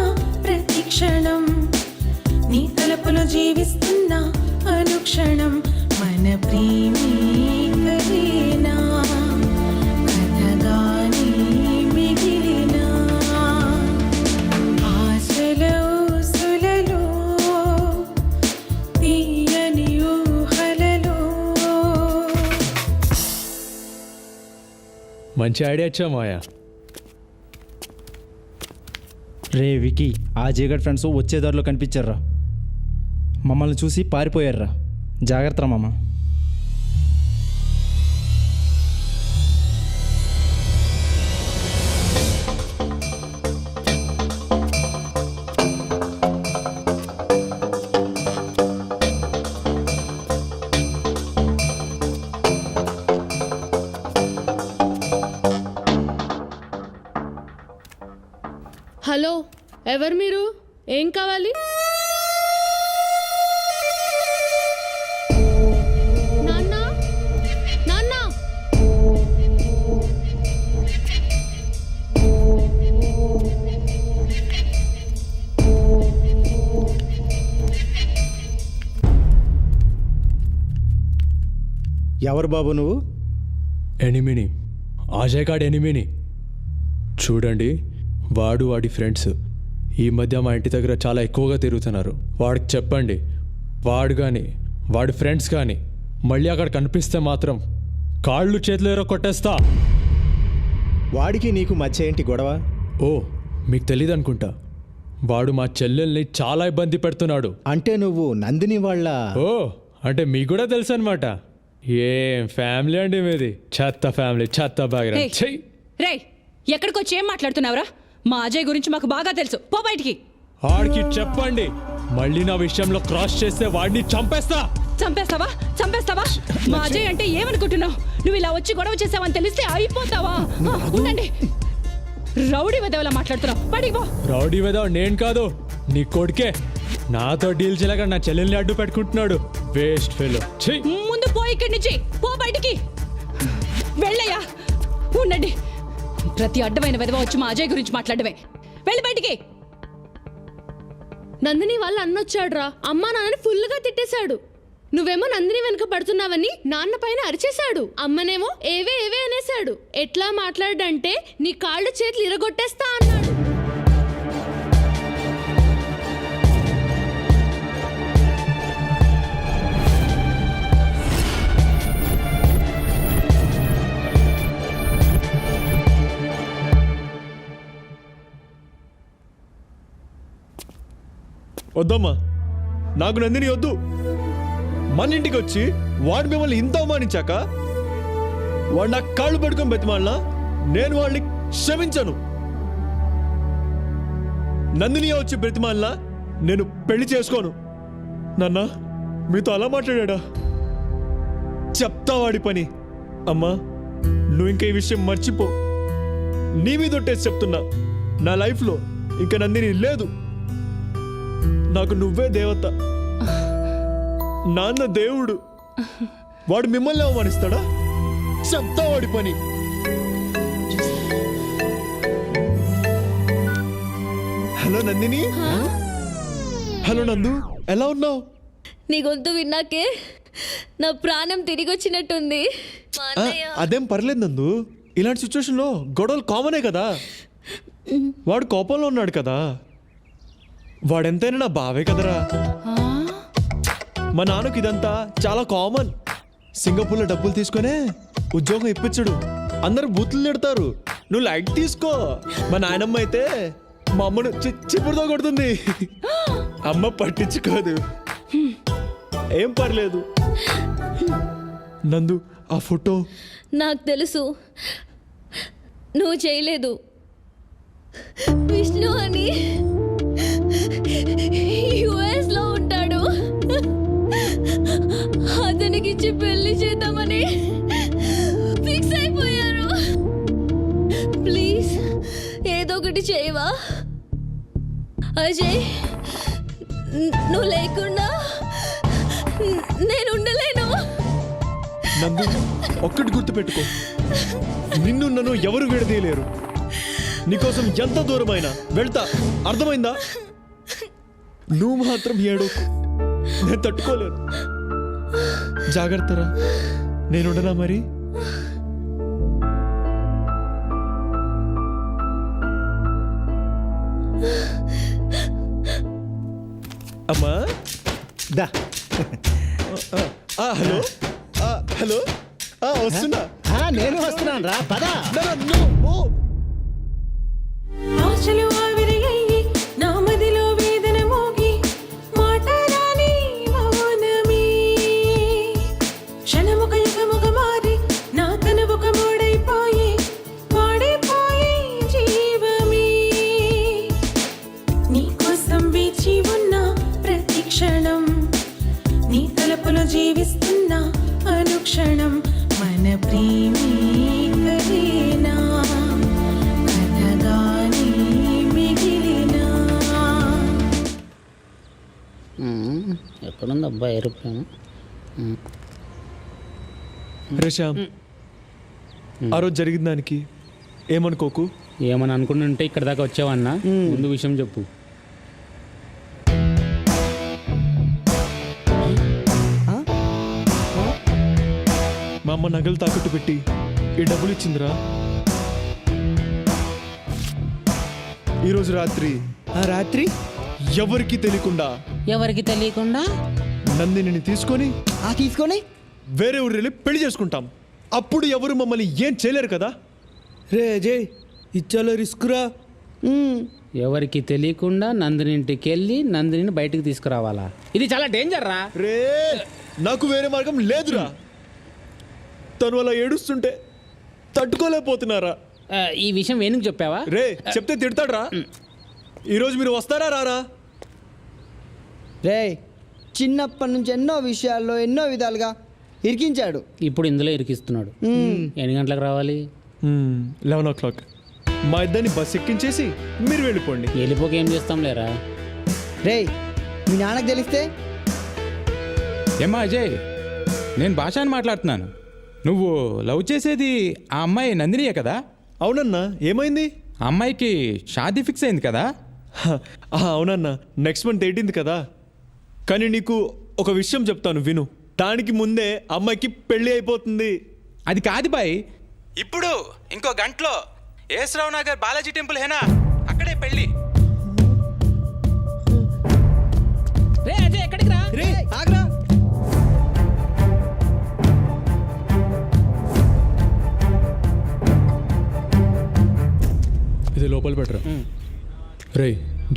ప్రతి క్షణం నీ తలుపులో జీవిస్తున్న అనుక్షణం మన ప్రేమే కలేనా కథగానే మిగిలినా ఆశల ఊసులలో తీయని ఊహలలో. మంచి ఐడియా ఇచ్చా మాయా. రే వికీ, ఆ జీగడ్ ఫ్రెండ్స్ వచ్చే దారిలో కనిపించారా, మమ్మల్ని చూసి పారిపోయారా. జాగ్రత్త మామ. హలో, ఎవరు మీరు? ఏం కావాలి? నాన్న, నాన్న. ఎవరు బాబు నువ్వు? ఎనిమిని, అజయ్ గాడ్ ఎనిమిని. చూడండి, వాడు వాడి ఫ్రెండ్స్ ఈ మధ్య మా ఇంటి దగ్గర చాలా ఎక్కువగా తిరుగుతున్నారు. వాడికి చెప్పండి, వాడు కానీ వాడి ఫ్రెండ్స్ కానీ మళ్ళీ అక్కడ కనిపిస్తే మాత్రం కాళ్ళు చేతులు ఎరో కొట్టేస్తా. వాడికి నీకు మధ్య ఏంటి గొడవ? ఓ, మీకు తెలియదు అనుకుంటా. వాడు మా చెల్లెల్ని చాలా ఇబ్బంది పెడుతున్నాడు. అంటే నువ్వు నందిని వాళ్ళ? ఓ, అంటే మీకు కూడా తెలుసు అనమాట. ఏం ఫ్యామిలీ అండి మీది? చెత్త ఫ్యామిలీ, చెత్త బాగా. రే, ఎక్కడికొచ్చి ఏం మాట్లాడుతున్నావురా? మా అజయ్ గురించి మాకు బాగా తెలుసు. పో బయటికి. వాడికి చెప్పండి, మళ్ళీ నా విషయంలో క్రాస్ చేస్తే వాడిని చంపేస్తా. చంపేస్తావా? చంపేస్తావా? మా అజయ్ అంటే ఏమనుకుంటున్నావు? నువ్వు ఇలా వచ్చి గొడవ చేసావని తెలిస్తే అయిపోతావా? ఉండండి. రౌడీ వెదవలా మాట్లాడుతున్నావు. బయటికి పో. రౌడీ వెదవ నేను కాదు, నీ కొడుకే. నాతో డీల్ చేయలేక నా చెల్లెల్ని అడ్డు పెట్టుకుంటున్నాడు. Waste fellow. ముందు పో ఇక్కడి నుంచి. పో బయటికి. వెళ్ళయ్యా. ఉండండి. ప్రతి అడ్డమైన వెదవ వచ్చి మా అజయ్ గురించి మాట్లాడమే. వెళ్ళి బయటికి. నందిని వాళ్ళ అన్నొచ్చాడురా. అమ్మా నాన్నని ఫుల్గా తిట్టేశాడు. నువ్వేమో నందిని వెనుక పడుతున్నావని నాన్న పైన అరిచేశాడు. అమ్మనేమో ఏవే ఏవే అనేశాడు. ఎట్లా మాట్లాడంటే నీ కాళ్ళు చేతులు ఇరగొట్టేస్తా అన్నాడు. వద్దమ్మా, నాకు నందిని వద్దు. మన ఇంటికి వచ్చి వాడు మిమ్మల్ని ఇంత అవమానించాక వాడు నా కాళ్ళు పట్టుకొని బతిమాలినా నేను వాళ్ళని క్షమించను. నందిని వచ్చి బ్రతిమాలినా నేను పెళ్లి చేసుకోను. నాన్న, మీతో అలా మాట్లాడా? చెప్తా వాడి పని. అమ్మా, నువ్వు ఇంకా ఈ విషయం మర్చిపో. నీ మీద ఒట్టేసి చెప్తున్నా, నా లైఫ్లో ఇంకా నందిని లేదు. నాకు నువ్వే దేవత. నాన్న దేవుడు. వాడు మిమ్మల్ని అవమానిస్తాడా? చెప్తా వాడి పని. హలో నందిని. హలో నందు, ఎలా ఉన్నావు? నీ గొంతు విన్నాకే నా ప్రాణం తిరిగి వచ్చినట్టుంది. అదేం పర్లేదు నందు, ఇలాంటి సిచ్యువేషన్లో గొడవలు కామనే కదా. వాడు కోపంలో ఉన్నాడు కదా. వాడెంతైనా నా బావే కదరా. మా నాన్నకి ఇదంతా చాలా కామన్. సింగపూర్లో డబ్బులు తీసుకొనే ఉద్యోగం ఇప్పించడు. అందరు బూతులు తిడతారు, నువ్వు లైట్ తీసుకో. మా నాయనమ్మ అయితే మా అమ్మను చిప్పుడుతో కొడుతుంది. అమ్మ పట్టించుకోదు. ఏం పర్లేదు. నందు, ఆ ఫోటో నాకు తెలుసు నువ్వు చేయలేదు. విష్ణు అని యుఎస్ లో ఉంటాడు. అతనికిచ్చి పెళ్లి చేద్దామని ఫిక్స్ అయిపోయారు. ప్లీజ్ ఏదో ఒకటి చేయవా అజయ్? నువ్వు లేకుండా నేను ఉండలేను. నందు, ఒక్కటి గుర్తుపెట్టుకో, నిన్ను నన్ను ఎవరు విడదీయలేరు. నీకోసం ఎంత దూరమైనా వెళ్తా, అర్థమైందా? నువ్వు మాత్రం ఏడోకు, నేను తట్టుకోలేను. జాగ్రత్తరా, నేనుండనా మరి? అమ్మా దా. హలో హలో, వస్తున్నా. నేను వస్తున్నాను రా, పదా. ఆశలు ఆవిరి అయ్యి నా మదిలో వేదన మోగి మాటరాని మౌనమే క్షణముక యుగముగ మారి నా కనువుక మూడైపోయి వాడిపోయి జీవమే నీకోసం వేచి ఉన్న ప్రతి క్షణం నీ తలుపులో జీవిస్తున్న అనుక్షణం మన ప్రేమే కదేనా కథగానే మిగిలినా. ఎక్కడుంది అబ్బా ఏరోప్లేన్? రేషామ్, ఆ రోజు జరిగిన దానికి ఏమనుకోకు. ఏమని అనుకుంటుంటే ఇక్కడ దాకా వచ్చావన్నా? ముందు విషయం చెప్పు. మా అమ్మ నగలు తాకట్టు పెట్టి ఈ డబ్బులు ఇచ్చిందిరా. ఈరోజు రాత్రి ఎవరికి తెలియకుండా నందిని తీసుకొని వేరే ఊరు పెళ్లి చేసుకుంటాం. అప్పుడు ఎవరు మమ్మల్ని ఏం చేయలేరు కదా. రే అజయ్, ఇచ్చాలో రిస్క్ రా. ఎవరికి తెలియకుండా నందిని ఇంటికి వెళ్ళి నందిని బయటికి తీసుకురావాలా? ఇది చాలా డేంజర్ రా. రే, నాకు వేరే మార్గం లేదురా. తను అలా ఏడుస్తుంటే తట్టుకోలేకపోతున్నారా. ఈ విషయం వేణుకు చెప్పావా? రే, చెప్తే తిడతాడ్రా. ఈరోజు మీరు వస్తారా రారా? రే, చిన్నప్పటి నుంచి ఎన్నో విషయాల్లో ఎన్నో విధాలుగా ఇరికించాడు. ఇప్పుడు ఇందులో ఇరికిస్తున్నాడు. ఎన్ని గంటలకు రావాలి? 11 o'clock. మా ఇద్దరిని బస్ ఎక్కించేసి మీరు వెళ్ళిపోండి. వెళ్ళిపోక ఏం చేస్తాం లేరా. రే, మీ నాన్నకు తెలిస్తే? ఏమ్మా అజయ్, నేను భాష అని మాట్లాడుతున్నాను. నువ్వు లవ్ చేసేది ఆ అమ్మాయి నందినియే కదా? అవునన్నా, ఏమైంది? ఆ అమ్మాయికి షాదీ ఫిక్స్ అయింది కదా? అవునన్నా, నెక్స్ట్ మంత్ 18th కదా. కానీ నీకు ఒక విషయం చెప్తాను విను. దానికి ముందే అమ్మాయికి పెళ్లి అయిపోతుంది. అది కాదు బాయ్, ఇప్పుడు ఇంకో గంటలో ఏసరావు నగర్ బాలాజీ టెంపుల్ హేనా, అక్కడే పెళ్లి. రే అజయ్, ఎక్కడికి రా? రే, ఆగ్రా. ఇది లోపల పెట్టరా. రే,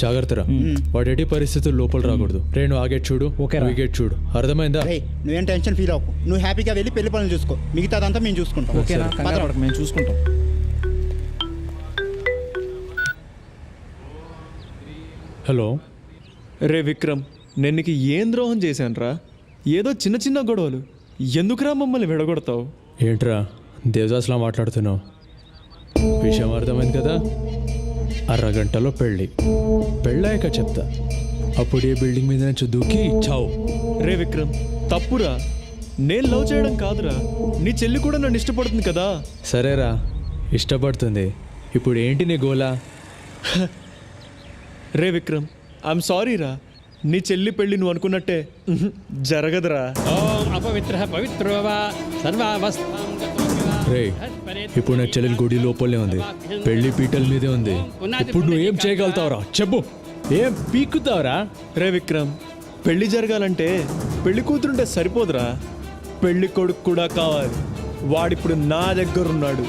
జాగ్రత్తరా. వాడు ఎట్టి పరిస్థితులు లోపల రాకూడదు. రే, నువ్వు ఆ గేట్ చూడు, ఈ గేట్ చూడు, అర్థమైందా? నువ్వేం టెన్షన్ ఫీల్ అవ్వకు. నువ్వు హ్యాపీగా వెళ్ళి పెళ్లి పనులు చూసుకో. మిగతాదంతా మేము చూసుకుంటాం. ఓకేనా? మేము చూసుకుంటాం. హలో. రే విక్రమ్, నేను నీకు ఏం ద్రోహం చేశానురా? ఏదో చిన్న చిన్న గొడవలు, ఎందుకురా మమ్మల్ని విడగొడతావు? ఏంట్రా దేవదాస్లా మాట్లాడుతున్నావు? విషయం అర్థమైంది కదా. అరగంటలో పెళ్ళాక చెప్తా. అప్పుడు ఏ బిల్డింగ్ మీద నుంచి దూకి చావు. రే విక్రమ్, తప్పురా. నేను లవ్ చేయడం కాదురా, నీ చెల్లి కూడా నన్ను ఇష్టపడుతుంది కదా. సరేరా, ఇష్టపడుతుంది. ఇప్పుడు ఏంటి నీ గోలా? రే విక్రమ్, ఐఎమ్ సారీ రా. నీ చెల్లి పెళ్ళి నువ్వు అనుకున్నట్టే జరగదురా. ఓం అపవిత్ర పవిత్రో వా సర్వావస్థాం రే, ఇప్పుడు నా చెల్లెలు గుడి లోపలే ఉంది, పెళ్లి పీటల మీదే ఉంది. ఇప్పుడు నువ్వు ఏం చేయగలుగుతావురా చెప్పు, ఏం పీక్కుతావురా? రే విక్రమ్, పెళ్లి జరగాలంటే పెళ్లి కూతురుంటే సరిపోదురా, పెళ్లి కొడుకు కూడా కావాలి. వాడిప్పుడు నా దగ్గర ఉన్నాడు.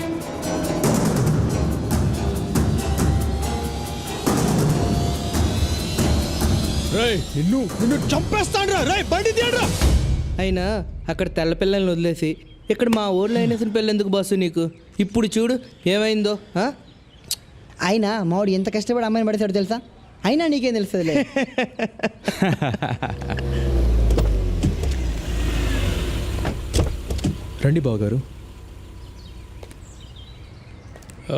నిన్ను చంపేస్తాడ్రా. రే బండి తీయడ్రా. అయినా అక్కడ తెల్ల పిల్లల్ని వదిలేసి ఇక్కడ మా ఊర్లో అయిన పిల్లలు ఎందుకు బస్సు నీకు? ఇప్పుడు చూడు ఏమైందో. అయినా మావాడు ఎంత కష్టపడి అమ్మాయిని పడేసాడు తెలుసా? అయినా నీకేం తెలుస్తుందిలే. రండి బావగారు.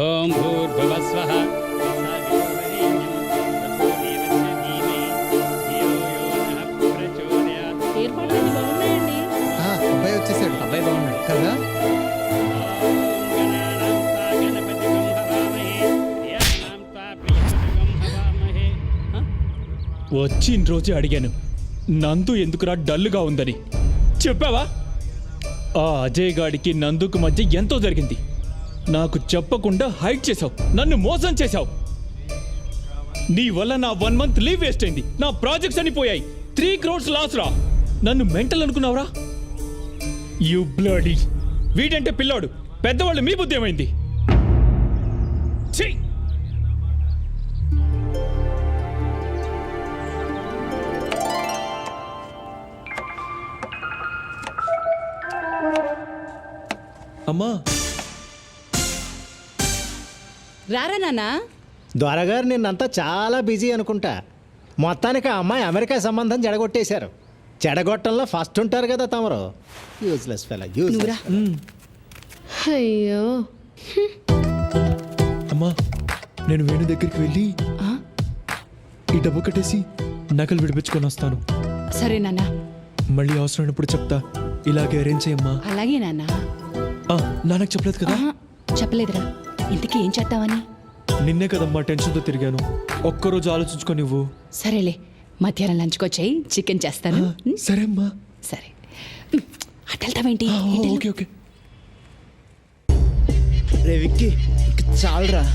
ఓం భూర్భువస్వః ఏర్పాట్లు బాగున్నాయండి. అబ్బాయి వచ్చేసాడు. అబ్బాయి బాగున్నాడు కదా? వచ్చిన రోజే అడిగాను నందు ఎందుకురా డల్లుగా ఉందని. చెప్పావా? ఆ అజయ్ గాడికి నందుకు మధ్య ఎంతో జరిగింది. నాకు చెప్పకుండా హైడ్ చేశావు, నన్ను మోసం చేశావు. నీ వల్ల నా 1 month లీవ్ వేస్ట్ అయింది, నా ప్రాజెక్ట్స్ అని పోయాయి, 3 crores లాస్ రా. నన్ను మెంటల్ అనుకున్నావురా? You bloody. వీడంటే పిల్లాడు, పెద్దవాళ్ళు మీ బుద్ధి ఏమైంది? ఛీ! అమ్మా, రారా నాన్నా. దొరగారు నిన్నంతా చాలా బిజీ అనుకుంటా. మొత్తానికి ఆ అమ్మాయి అమెరికా సంబంధం చెడగొట్టేశారు. చెడగొట్టంలో ఫస్ట్ ఉంటారు కదా తమరు. Useless fella, useless. అయ్యో, అమ్మా, నేను వేణు దగ్గరికి వెళ్ళి ఈ డబ్బు కట్టేసి నకలు విడిపించుకొని వస్తాను. సరే నాన్న. మళ్ళీ అవసరమైనప్పుడు చెప్తా. ఇలాగే అరేంజ్ చేయమ్మా. అలాగే నాన్న. నాన్నకు చెప్పలేదు కదా? చెప్పలేదురా. ఇంతకీ ఏం చేద్దామని? నిన్నే కదమ్మా టెన్షన్తో తిరిగాను. ఒక్కరోజు ఆలోచించుకో నువ్వు. సరేలే, మధ్యాహ్నం లంచ్కి వచ్చాయి, చికెన్ చేస్తాను. సరే అమ్మా. సరే, అటు వెళ్తావేంటి? Okay okay. రే విక్కీ, చాలరా.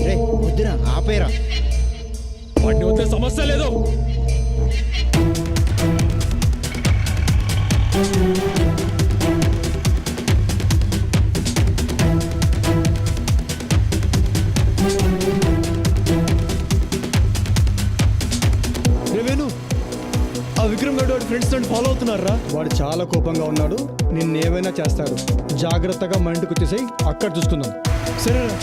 రే వద్దురా, ఆపేరా. వాడిని వద్ద సమస్య లేదు. వేణు, ఆ విక్రమ్ గారు వాడి ఫ్రెండ్స్ నన్ను ఫాలో అవుతున్నారా? వాడు చాలా కోపంగా ఉన్నాడు, నిన్నేమైనా చేస్తాడు. జాగ్రత్తగా మా ఇంటికి వచ్చేసాయి, అక్కడ చూసుకుందాం. సరేరా.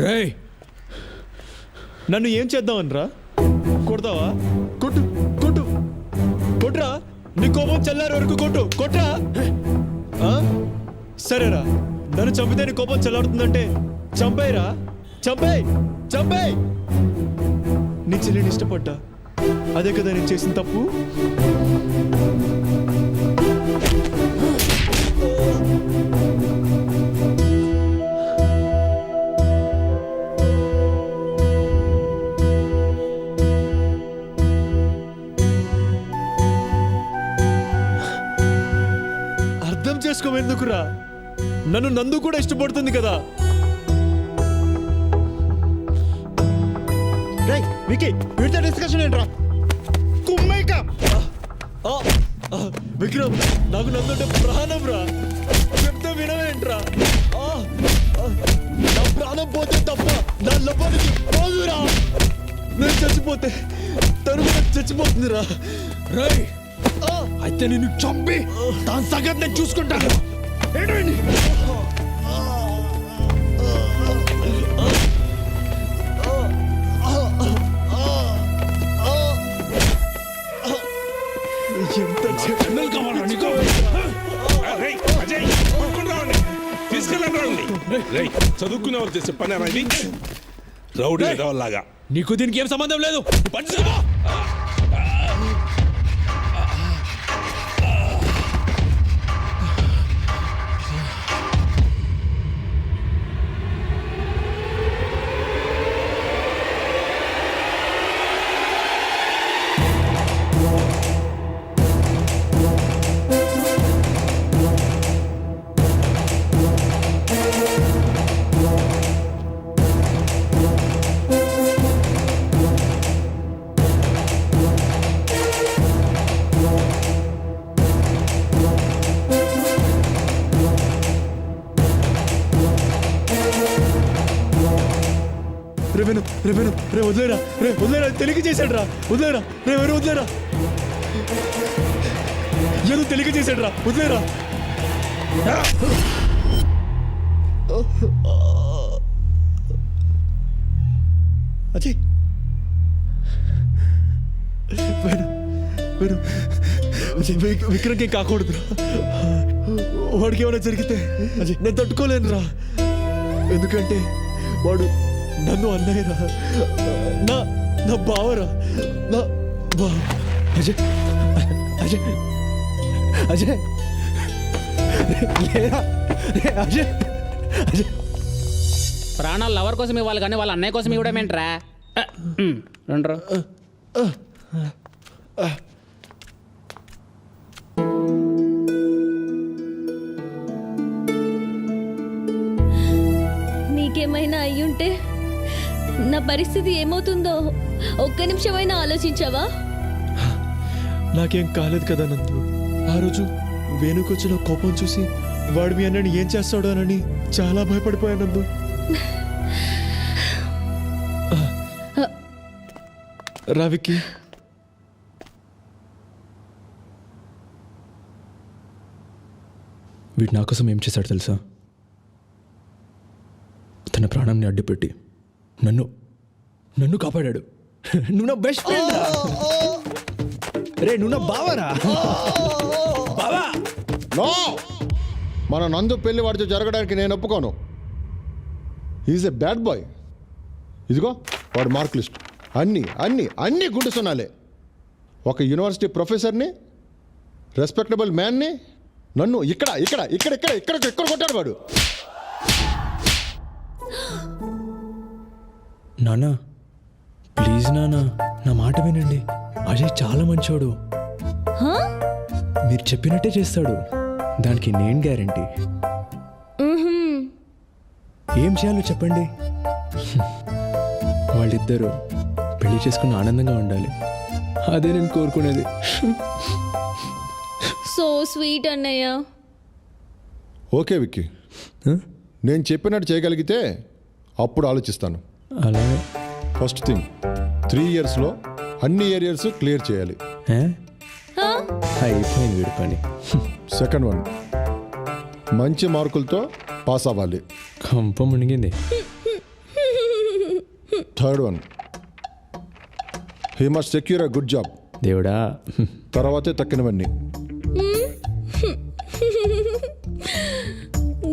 రే, నన్ను ఏం చేద్దామనరా? కొడతావా? కొట్టు కొట్టు కొట్రా. నీ కోపం చల్లారే వరకు కొట్టు. కొట్రా. సరేరా, నన్ను చంపితే నీ కోపం చల్లారుతుందంటే చంపేయరా. చంపేయ్ చంపేయ్. నీ చెల్లిని ఇష్టపడ్డా, అదే కదా నేను చేసిన తప్పు. చేసుకోవెందుకురా? నన్ను నందు కూడా ఇష్టపడుతుంది కదా. రేయ్ వికీ వీడితో డిస్కషన్ ఏంట్రా కుమ్మైకా విక్రమ్ నాకు నందుంటే ప్రాణం రా, చెప్తే వినవేంట్రా? నా ప్రాణం పోతే తప్ప నా లోపలికి పోదురా. నేను చచ్చిపోతే తను కూడా చచ్చిపోతుందిరా. రై అయితే నిన్ను చంపి దాని సంగతి నేను చూసుకుంటాను. ఏంటండి ఎంత చెన్నెలు కావాలా నీకు? చదువుకునే వాళ్ళు చేసే పని అనేది రౌడీ లాగా. నీకు దీనికి ఏం సంబంధం లేదు. పంచుకో. రే వదిలేరా, తెలియక చేశాడు రా, వదిలేరా రే, వదిలేరా, ఏదో తెలియక చేశాడు రా, వదిలేరా. అజయ్ విక్రమ్కి కాకూడదురా, వాడికి ఏమైనా జరిగితే అజయ్ నేను తట్టుకోలేనురా. ఎందుకంటే వాడు నన్ను అన్నయ్యరా, నా బావరా, నా బా. అజయ్ అజయ్ అజయ్ లేరా, అజయ్ అజయ్ ప్రాణాలు లవర్ కోసం ఇవ్వాలి కానీ వాళ్ళ అన్నయ్య కోసం ఇవ్వడమేంట్రా? రండ్రా. నీకేమైనా అయ్యుంటే నా పరిస్థితి ఏమవుతుందో ఒక్క నిమిషమైనా ఆలోచించావా? నాకేం కాలేదు కదా నందు. ఆ రోజు వేణుకొచ్చిన కోపం చూసి వాడు మీ అన్నని ఏం చేస్తాడోనని చాలా భయపడిపోయాను నందు. రావికి వీడు నా కోసం ఏం చేశాడు తెలుసా? తన ప్రాణాన్ని అడ్డుపెట్టి నన్ను కాపాడాడు. నువ్వు నా బెస్ట్ ఫ్రెండ్ రే, నువ్వు నా బావరా. బావా నో, మన నందు పెళ్లి వాడితో జరగడానికి నేను ఒప్పుకోను. Is a bad boy. ఇదిగో వాడు మార్క్ లిస్ట్ అన్నీ గుండు సున్నాలే. ఒక యూనివర్సిటీ ప్రొఫెసర్ని, రెస్పెక్టబుల్ మ్యాన్ని నన్ను ఇక్కడ కొట్టాడు వాడు. నానా ప్లీజ్ నానా, నా మాట వినండి. అజయ్ చాలా మంచోడు, మీరు చెప్పినట్టే చేస్తాడు. దానికి నేను గ్యారంటీ. ఏం చేయాలో చెప్పండి. వాళ్ళిద్దరూ పెళ్లి చేసుకుని ఆనందంగా ఉండాలి, అదే నేను కోరుకునేది. సో స్వీట్ అన్నయ్య. ఓకే విక్కీ, నేను చెప్పినట్టు చేయగలిగితే అప్పుడు ఆలోచిస్తాను. అలాగే ఫస్ట్ థింగ్ 3 yearsలో అన్ని ఏరియాస్ క్లియర్ చేయాలి. అయిపోయింది వీడి పని. సెకండ్ వన్, మంచి మార్కులతో పాస్ అవ్వాలి. కంప మునిగింది. Third one, he must secure a good job. దేవుడా, తర్వాతే తక్కినవన్నీ.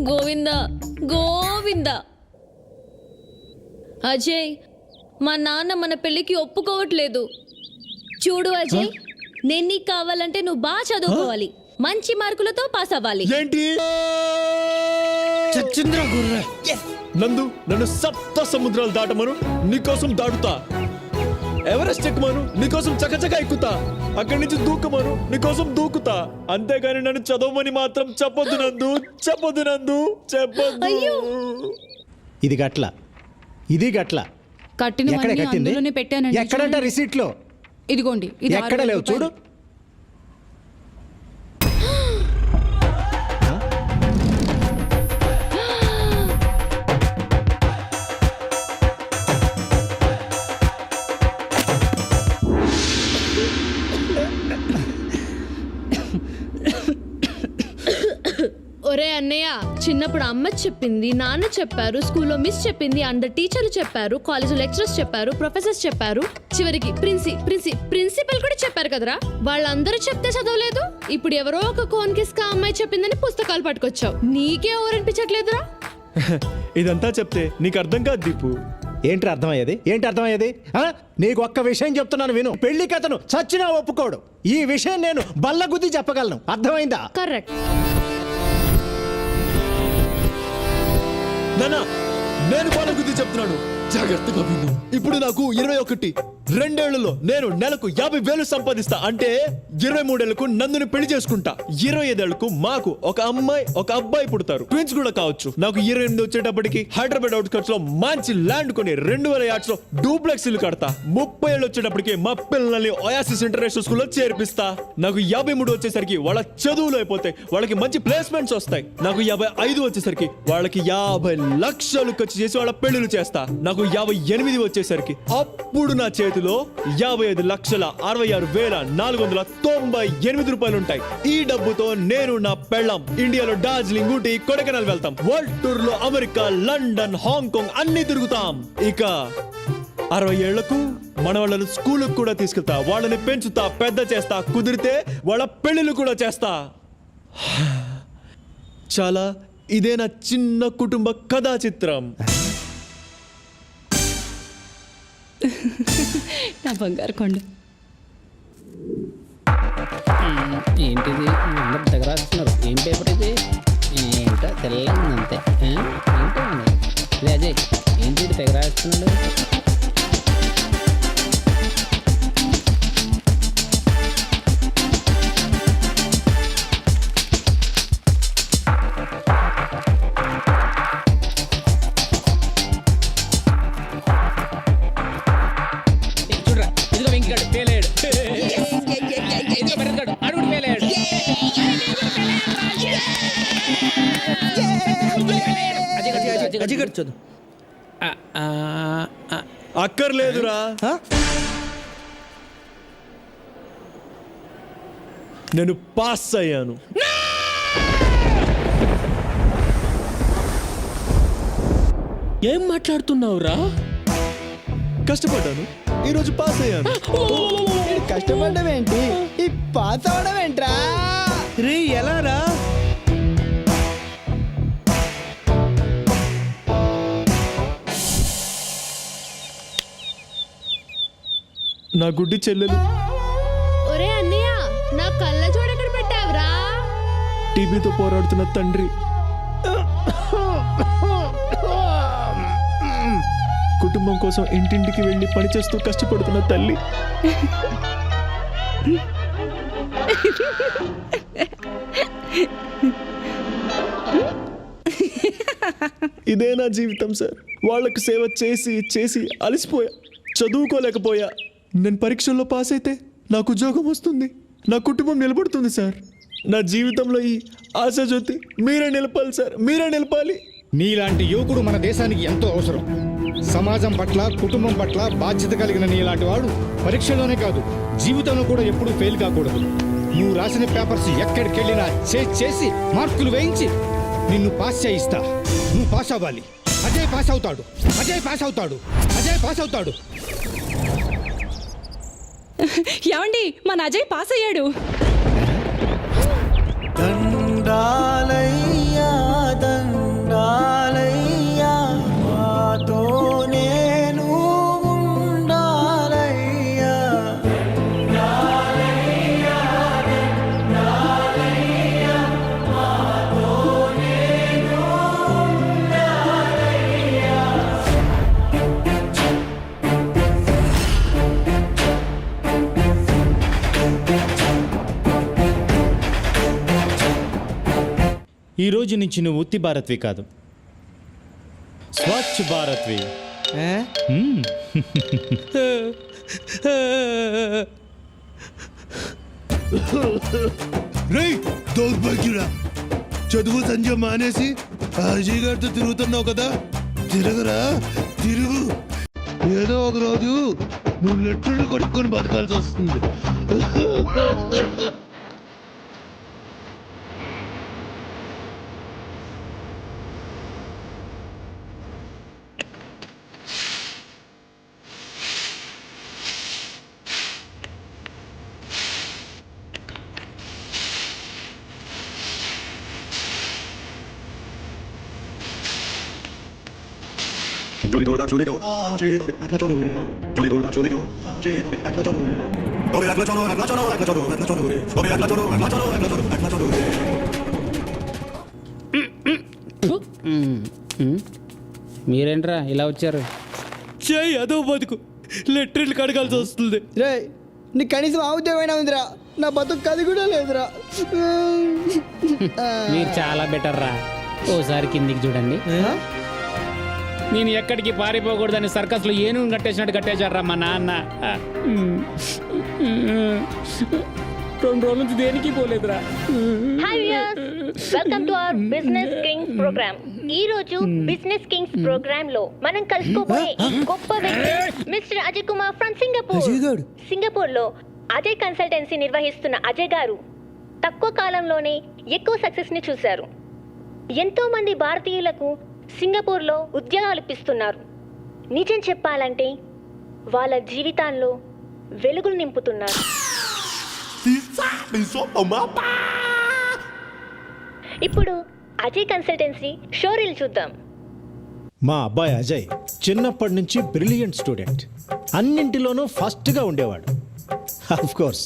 గోవిందా గోవిందా. అజయ్, మా నాన్న మన పెళ్ళికి ఒప్పుకోవట్లేదు. చూడు అజయ్, నేను నీకు కావాలంటే నువ్వు బాగా చదువుకోవాలి, మంచి మార్కులతో పాస్ అవ్వాలి. ఏంటి నందు, నన్ను సప్త సముద్రాలు దాటమను, నీకోసం దాటుతా. ఎవరెస్ట్ ఎక్కుమను, నీకోసం చకచక ఎక్కుతా. అక్కడి నుంచి దూకమను, నీకోసం దూకుతా. అంతేగాని నన్ను చదవమని మాత్రం చెప్పొద్దు నందు, చెప్పొద్దు. ఇది గట్ల కట్టినవన్నీ అందులోనే పెట్టానండి. ఎక్కడంట చూడండి. రిసీట్లో? ఇదిగోండి, ఇది ఎక్కడ 6,000 లేవు చూడు. రూపాయలు. ఒరే అన్నయ్య, చిన్నప్పుడు అమ్మ చెప్పింది, నాన్న చెప్పారు, స్కూల్లో మిస్ చెప్పింది, అందరు టీచర్లు చెప్పారు, కాలేజ్ లెక్చరర్స్ చెప్పారు, ప్రొఫెసర్స్ చెప్పారు, చివరికి ప్రిన్సిపల్ కూడా చెప్పారు కదరా. వాళ్ళందరూ చెప్తే చదవలేదు. ఇప్పుడు ఎవరో ఒక కోన్ కిస్కా అమ్మాయి చెప్పిందని పుస్తకాలు పట్టుకొచ్చావు. నీకే ఎవరనిపించట్లేదురా? ఇదంతా చెప్తే నీకు అర్థం కాదు దీపు. ఏంటి అర్థమయ్యేది? నీకు ఒక్క విషయం చెప్తున్నాను విను. పెళ్లి కథను చచ్చినా ఒప్పుకోడు. ఈ విషయం నేను బల్లగుద్ది చెప్పగలను. అర్థమైందా? కరెక్ట్. నేను బాలగుద్ది చెప్తున్నాను, జాగ్రత్తగా విను. ఇప్పుడు నాకు 21, 2 ఏళ్లలో నేను నెలకు 50,000 సంపాదిస్తా. అంటే 23 ఏళ్లకు నందుని పెళ్లి చేసుకుంటా. 25 ఏళ్లకు మాకు ఒక అమ్మాయి ఒక అబ్బాయి పుడతారు. ట్విన్స్ కూడా కావచ్చు. నాకు 28 వచ్చేటప్పటికి హైదరాబాద్ అవుట్స్కట్స్ లో మంచి ల్యాండ్ కొని 2000 యార్డ్స్ లో డూప్లెక్స్ ఇల్లు కడతా. 30 ఏళ్ళు వచ్చేటప్పటికి మా పిల్లల్ని ఒయాసిస్ ఇంటర్నేషనల్ స్కూల్లో చేర్పిస్తా. నాకు 53 వచ్చేసరికి వాళ్ళ చదువులు అయిపోతాయి, వాళ్ళకి మంచి ప్లేస్మెంట్స్ వస్తాయి. నాకు 55 వచ్చేసరికి వాళ్ళకి 50 లక్షలు ఖర్చు చేసి వాళ్ళ పెళ్లిళ్ళు చేస్తా. నాకు 58 వచ్చేసరికి అప్పుడు నా చేతిలో 55,66,498 రూపాయలు ఉంటాయి. ఈ డబ్బుతో నేను నా పెళ్ళాం ఇండియాలో డార్జిలింగ్, ఊటీ, కొడైకెనాల్ వెళ్తాం. వరల్డ్ టూర్ లో అమెరికా, లండన్, హాంకాంగ్ అన్ని తిరుగుతాం. ఇక 60 ఏళ్లకు మన వాళ్ళని స్కూల్కి కూడా తీసుకెళ్తా. వాళ్ళని పెంచుతా, పెద్ద చేస్తా. కుదిరితే వాళ్ళ పెళ్లిళ్ళు కూడా చేస్తా. చాలా ఇదే నా చిన్న కుటుంబ కథా చిత్రం. నా బంగారు కొండ. ఏంటిది అందరు దగ్గర రాస్తున్నారు? ఏం పేపర్ ఇది? ఏంటో తెల్లగా ఉంది అంతే. ఏంటో లే అజయ్, ఏంటి తెగ రాస్తున్నాడు? చూడరా, ఇదిగో వెంకిగాడు పేలేడు. ఇదిగో భరత్గాడు, అడుగుడు పేలేడు. అజయ్ గారు చదువు. అక్కర్లేదురా, నేను పాస్ అయ్యాను. ఏం మాట్లాడుతున్నావురా? కష్టపడ్డాను, ఈరోజు పాస్ అయ్యాను. కష్టపడ్డావేంటి? ఈ పాస్ అవడం ఏంట్రా? రే ఎలా రా? నా గుడ్డి చెల్లెలు ఒరే అన్నయ్య, నా కళ్ళ చూడెక్కడ పెట్టావురా? టీబీతో పోరాడుతున్న తండ్రి, కుటుంబం కోసం ఇంటింటికి వెళ్ళి పనిచేస్తూ కష్టపడుతున్న తల్లి, ఇదే నా జీవితం సార్. వాళ్ళకు సేవ చేసి చేసి అలసిపోయా, చదువుకోలేకపోయా. నేను పరీక్షల్లో పాస్ అయితే నాకు ఉద్యోగం వస్తుంది, నా కుటుంబం నిలబడుతుంది సార్. నా జీవితంలో ఈ ఆశాజ్యోతి మీరే నిలపాలి సార్, మీరే నిలపాలి. నీలాంటి యువకుడు మన దేశానికి ఎంతో అవసరం. సమాజం పట్ల, కుటుంబం పట్ల బాధ్యత కలిగిన నీలాంటి వాడు పరీక్షలోనే కాదు, జీవితంలో కూడా ఎప్పుడూ ఫెయిల్ కాకూడదు. నువ్వు రాసిన పేపర్స్ ఎక్కడికి వెళ్ళినా చేసి మార్కులు వేయించి నిన్ను పాస్ చేయిస్తా. నువ్వు పాస్ అవ్వాలి. అజయ్ పాస్ అవుతాడు, అజయ్ పాస్ అవుతాడు, అజయ్ పాస్ అవుతాడు. ఏమండి, మన అజయ్ పాస్ అయ్యాడు. దండాలయ్యా దండాలయ్యా, మాతో నేను ఉండాలయ్యా. దండాలయ్యా దండాలయ్యా, మాతో నేను ఉండాలయ్యా. ఈ రోజు నుంచి నువ్వు ఉత్తి భారత్వి కాదు, స్వచ్ఛ భారత్వి. రేయ్ దౌర్భాగ్యుడా, చదువు సంజయ్ మానేసి అజయ్ గారితో తిరుగుతున్నావు కదా, తిరగరా తిరుగు. ఏదో ఒక రోజు నువ్వు లెట్టర్లు కొట్టుకొని బతకాల్సి వస్తుంది. మీరేంట్రా ఇలా వచ్చారు? చేయి అదో బతుకు, లెట్రిన్లు కడగాల్సి వస్తుంది. రే నీకు కనీసం ఆ ఉద్యోగమైనా ఉందిరా, నా బతుకు అది కూడా లేదురా. మీరు చాలా బెటర్ రా. ఓసారి కిందికి చూడండి. నేను ఎక్కడికి పారిపోకూడదని సర్కస్లో ఏనుగు కట్టేసినట్టు కట్టేశారా మా నాన్న. 2 రోజుల నుంచి దేనికి పోలేదురా. Welcome to our business kings programme. ఈ రోజు బిజినెస్ కింగ్స్ ప్రోగ్రామ్ లో మనం కలుసుకోబోయే గొప్ప వ్యక్తి mister Ajay Kumar from Singapore. Singapore లో అజయ్ కన్సల్టెన్సీ నిర్వహిస్తున్న అజయ్ గారు తక్కువ కాలంలోనే ఎక్కువ సక్సెస్ ని చూశారు. ఎంతో మంది భారతీయులకు సింగపూర్లో ఉద్యోగాలు ఇప్పిస్తున్నారు. నిజం చెప్పాలంటే వాళ్ళ జీవితాల్లో వెలుగులు నింపుతున్నారు. ఇప్పుడు అజయ్ కన్సల్టెన్సీ షోరీల్ చూద్దాం. మా అబ్బాయి అజయ్ చిన్నప్పటి నుంచి బ్రిలియంట్ స్టూడెంట్, అన్నింటిలోనూ ఫస్ట్గా ఉండేవాడు. Of course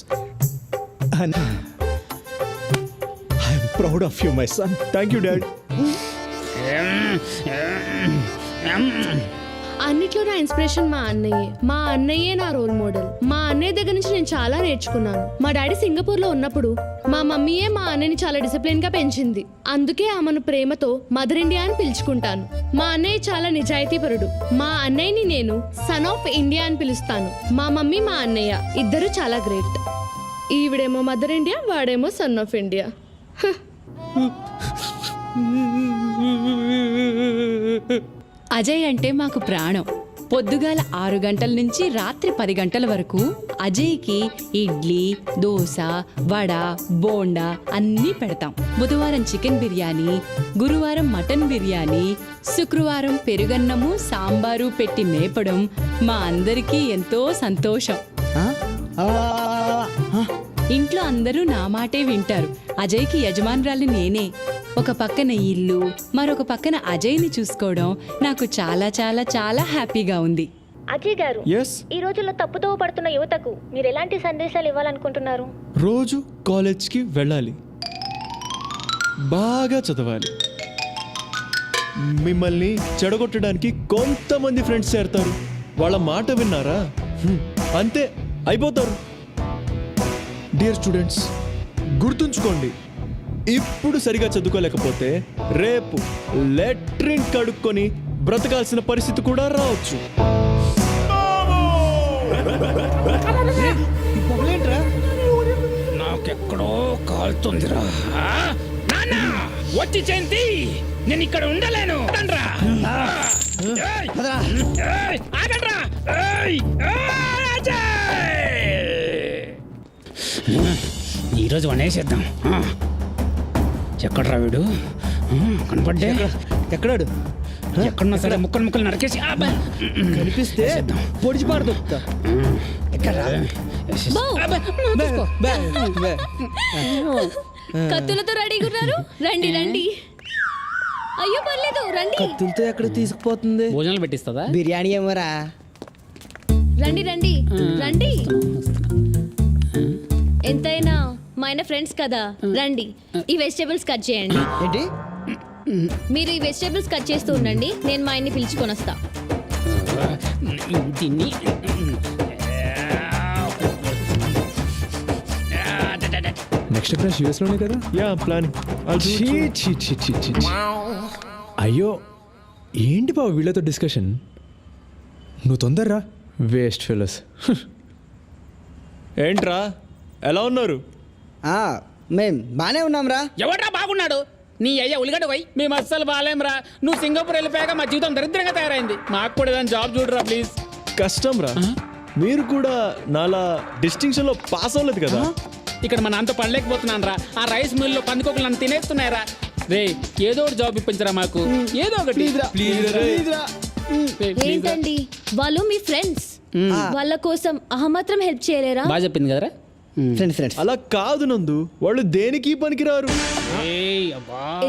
I'm proud of you my son. Thank you dad. అన్నిట్లో నా ఇన్స్పిరేషన్ మా అన్నయ్యే. మా అన్నయ్యే నా రోల్ మోడల్. మా అన్నయ్య దగ్గర నుంచి నేను చాలా నేర్చుకున్నాను. మా డాడీ సింగపూర్లో ఉన్నప్పుడు మా మమ్మీయే మా అన్నయ్యని చాలా డిసిప్లిన్ గా పెంచింది. అందుకే ఆమెను ప్రేమతో మదర్ ఇండియా అని పిలుచుకుంటాను. మా అన్నయ్య చాలా నిజాయితీపరుడు. మా అన్నయ్యని నేను సన్ ఆఫ్ ఇండియా అని పిలుస్తాను. మా మమ్మీ మా అన్నయ్య ఇద్దరు చాలా గ్రేట్. ఈవిడేమో మదర్ ఇండియా, వాడేమో సన్ ఆఫ్ ఇండియా. అజయ్ అంటే మాకు ప్రాణం. పొద్దుగాల 6 గంటల నుంచి రాత్రి 10 గంటల వరకు అజయ్కి ఇడ్లీ, దోశ, వడ, బోండా అన్నీ పెడతాం. బుధవారం చికెన్ బిర్యానీ, గురువారం మటన్ బిర్యానీ, శుక్రవారం పెరుగన్నము, సాంబారు పెట్టి మేపడం మా అందరికీ ఎంతో సంతోషం. ఇంట్లో అందరూ నా మాటే వింటారు. అజయ్కి యజమానురాలి నేనే. ఒక పక్కన ఇల్లు, మరొక పక్కన అజయ్ని చూసుకోవడం నాకు చాలా చాలా చాలా హ్యాపీగా ఉంది. అజయ్ గారు, ఈ రోజుల్లో తప్పుదోవ పడుతున్న యువతకు మీరు ఎలాంటి సందేశాలు ఇవ్వాలనుకుంటున్నారు? రోజు కాలేజ్కి వెళ్ళాలి, బాగా చదవాలి. మిమ్మల్ని చెడగొట్టడానికి కొంతమంది ఫ్రెండ్స్ చేరతారు. వాళ్ళ మాట విన్నారా అంతే అయిపోతారు. డియర్ స్టూడెంట్స్, గుర్తుంచుకోండి, ఇప్పుడు సరిగా చదువుకోలేకపోతే రేపు లెట్రిన్ కడుక్కొని బ్రతకాల్సిన పరిస్థితి కూడా రావచ్చు. నాకెక్కడో కాలుతుందిరా. వచ్చి చేంతి, నేను ఇక్కడ ఉండలేను. ఈరోజు వనేసేద్దాం. ఎక్కడ్రా వీడు? కనపడ్డే. ఎక్కడాడు? ఎక్కడున్నా సరే ముక్కలు ముక్కలు నరికేసి కనిపిస్తే పొడిచి పాడు దొక్కుతా. కత్తులతో రెడీగా ఉన్నారు. రండి రండి. అయ్యో పర్లేదు రండి. కత్తులతో ఎక్కడ తీసుకుపోతుంది? భోజనాలు పెట్టిస్తుందా? బిర్యానీ ఏమోరా. రండి రండి రండి. ఎంతైనా మా ఆయన ఫ్రెండ్స్ కదా, రండి. ఈ వెజిటేబుల్స్ కట్ చేయండి. ఏంటి? మీరు ఈ వెజిటేబుల్స్ కట్ చేస్తూ ఉండండి, నేను మా ఆయన్ని పిలుచుకొని వస్తా. దీన్ని నెక్స్ట్ క్లాస్ యూఎస్ లోనే కదా? Yeah plan. అయ్యో ఏంటి బాబు వీళ్ళతో డిస్కషన్? నువ్వు తొందరరా. Waste fellows. ఏంట్రా ఎలా ఉన్నారు? మేం బాగానే ఉన్నాం రా. ఎవడ్రా బాగున్నాడు? నీ అయ్యా ఉలిగడ్డ పోయి మేము అస్సలు బాగాలేంరా. నువ్వు సింగపూర్ వెళ్ళిపోయాక మా జీవితం దరిద్రంగా తయారైంది. మాకు కూడా ఏదైనా జాబ్ చూడరా ప్లీజ్. కష్టం రా. మీరు కూడా నాలా డిస్టింక్షన్లో పాస్ అవ్వలేదు కదా. ఇక్కడ మన అంత పడలేకపోతున్నాను రా. ఆ రైస్ మిల్లో పందికొక్కులు నన్ను తినేస్తున్నాయరా. రే ఏదో ఒకటి జాబ్ ఇప్పించరా మాకు, ఏదో ఒకటి. ఏంటండి వాళ్ళు మీ ఫ్రెండ్స్, వాళ్ళ కోసం మాత్రం హెల్ప్ చేయలేరా? బాగా చెప్పింది కదరా. ఫ్రెండ్స్ అలా కాదు నందు, వాళ్ళు దేనికి పనికిరారు.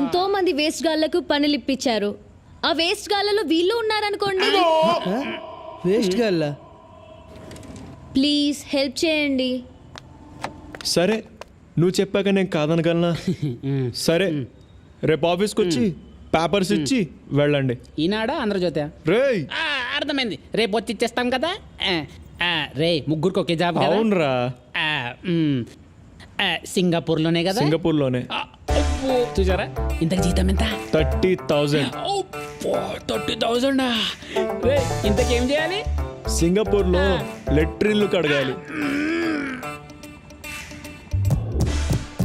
ఎంతో మంది వేస్ట్ గాళ్లకు పనులు ఇప్పించారు. ఆ వేస్ట్ గాళ్లలో వీళ్ళు ఉన్నారనుకోండి. వేస్ట్ గల్ల. ప్లీజ్ హెల్ప్ చేయండి. సరే నువ్వు చెప్పాక నేను కాదనగలనా? సరే రేపు ఆఫీస్కి వచ్చి పేపర్స్ ఇచ్చి వెళ్ళండి. ఈనాడా ఆంధ్రజ్యోతి? రేయ్ అర్థమైంది, రేపు వచ్చి ఇచ్చేస్తాం కదా. రే ముగ్గురికి ఒకే జాబ్ కదా? అవునరా. సింగపూర్లోనే కదా? సింగపూర్లోనే. చూసారా ఇంతకు జీతం ఎంత? 30,000. 30,000. రే ఇంతకేం చేయాలి? సింగపూర్లో లెట్రిన్లు కడగాలి.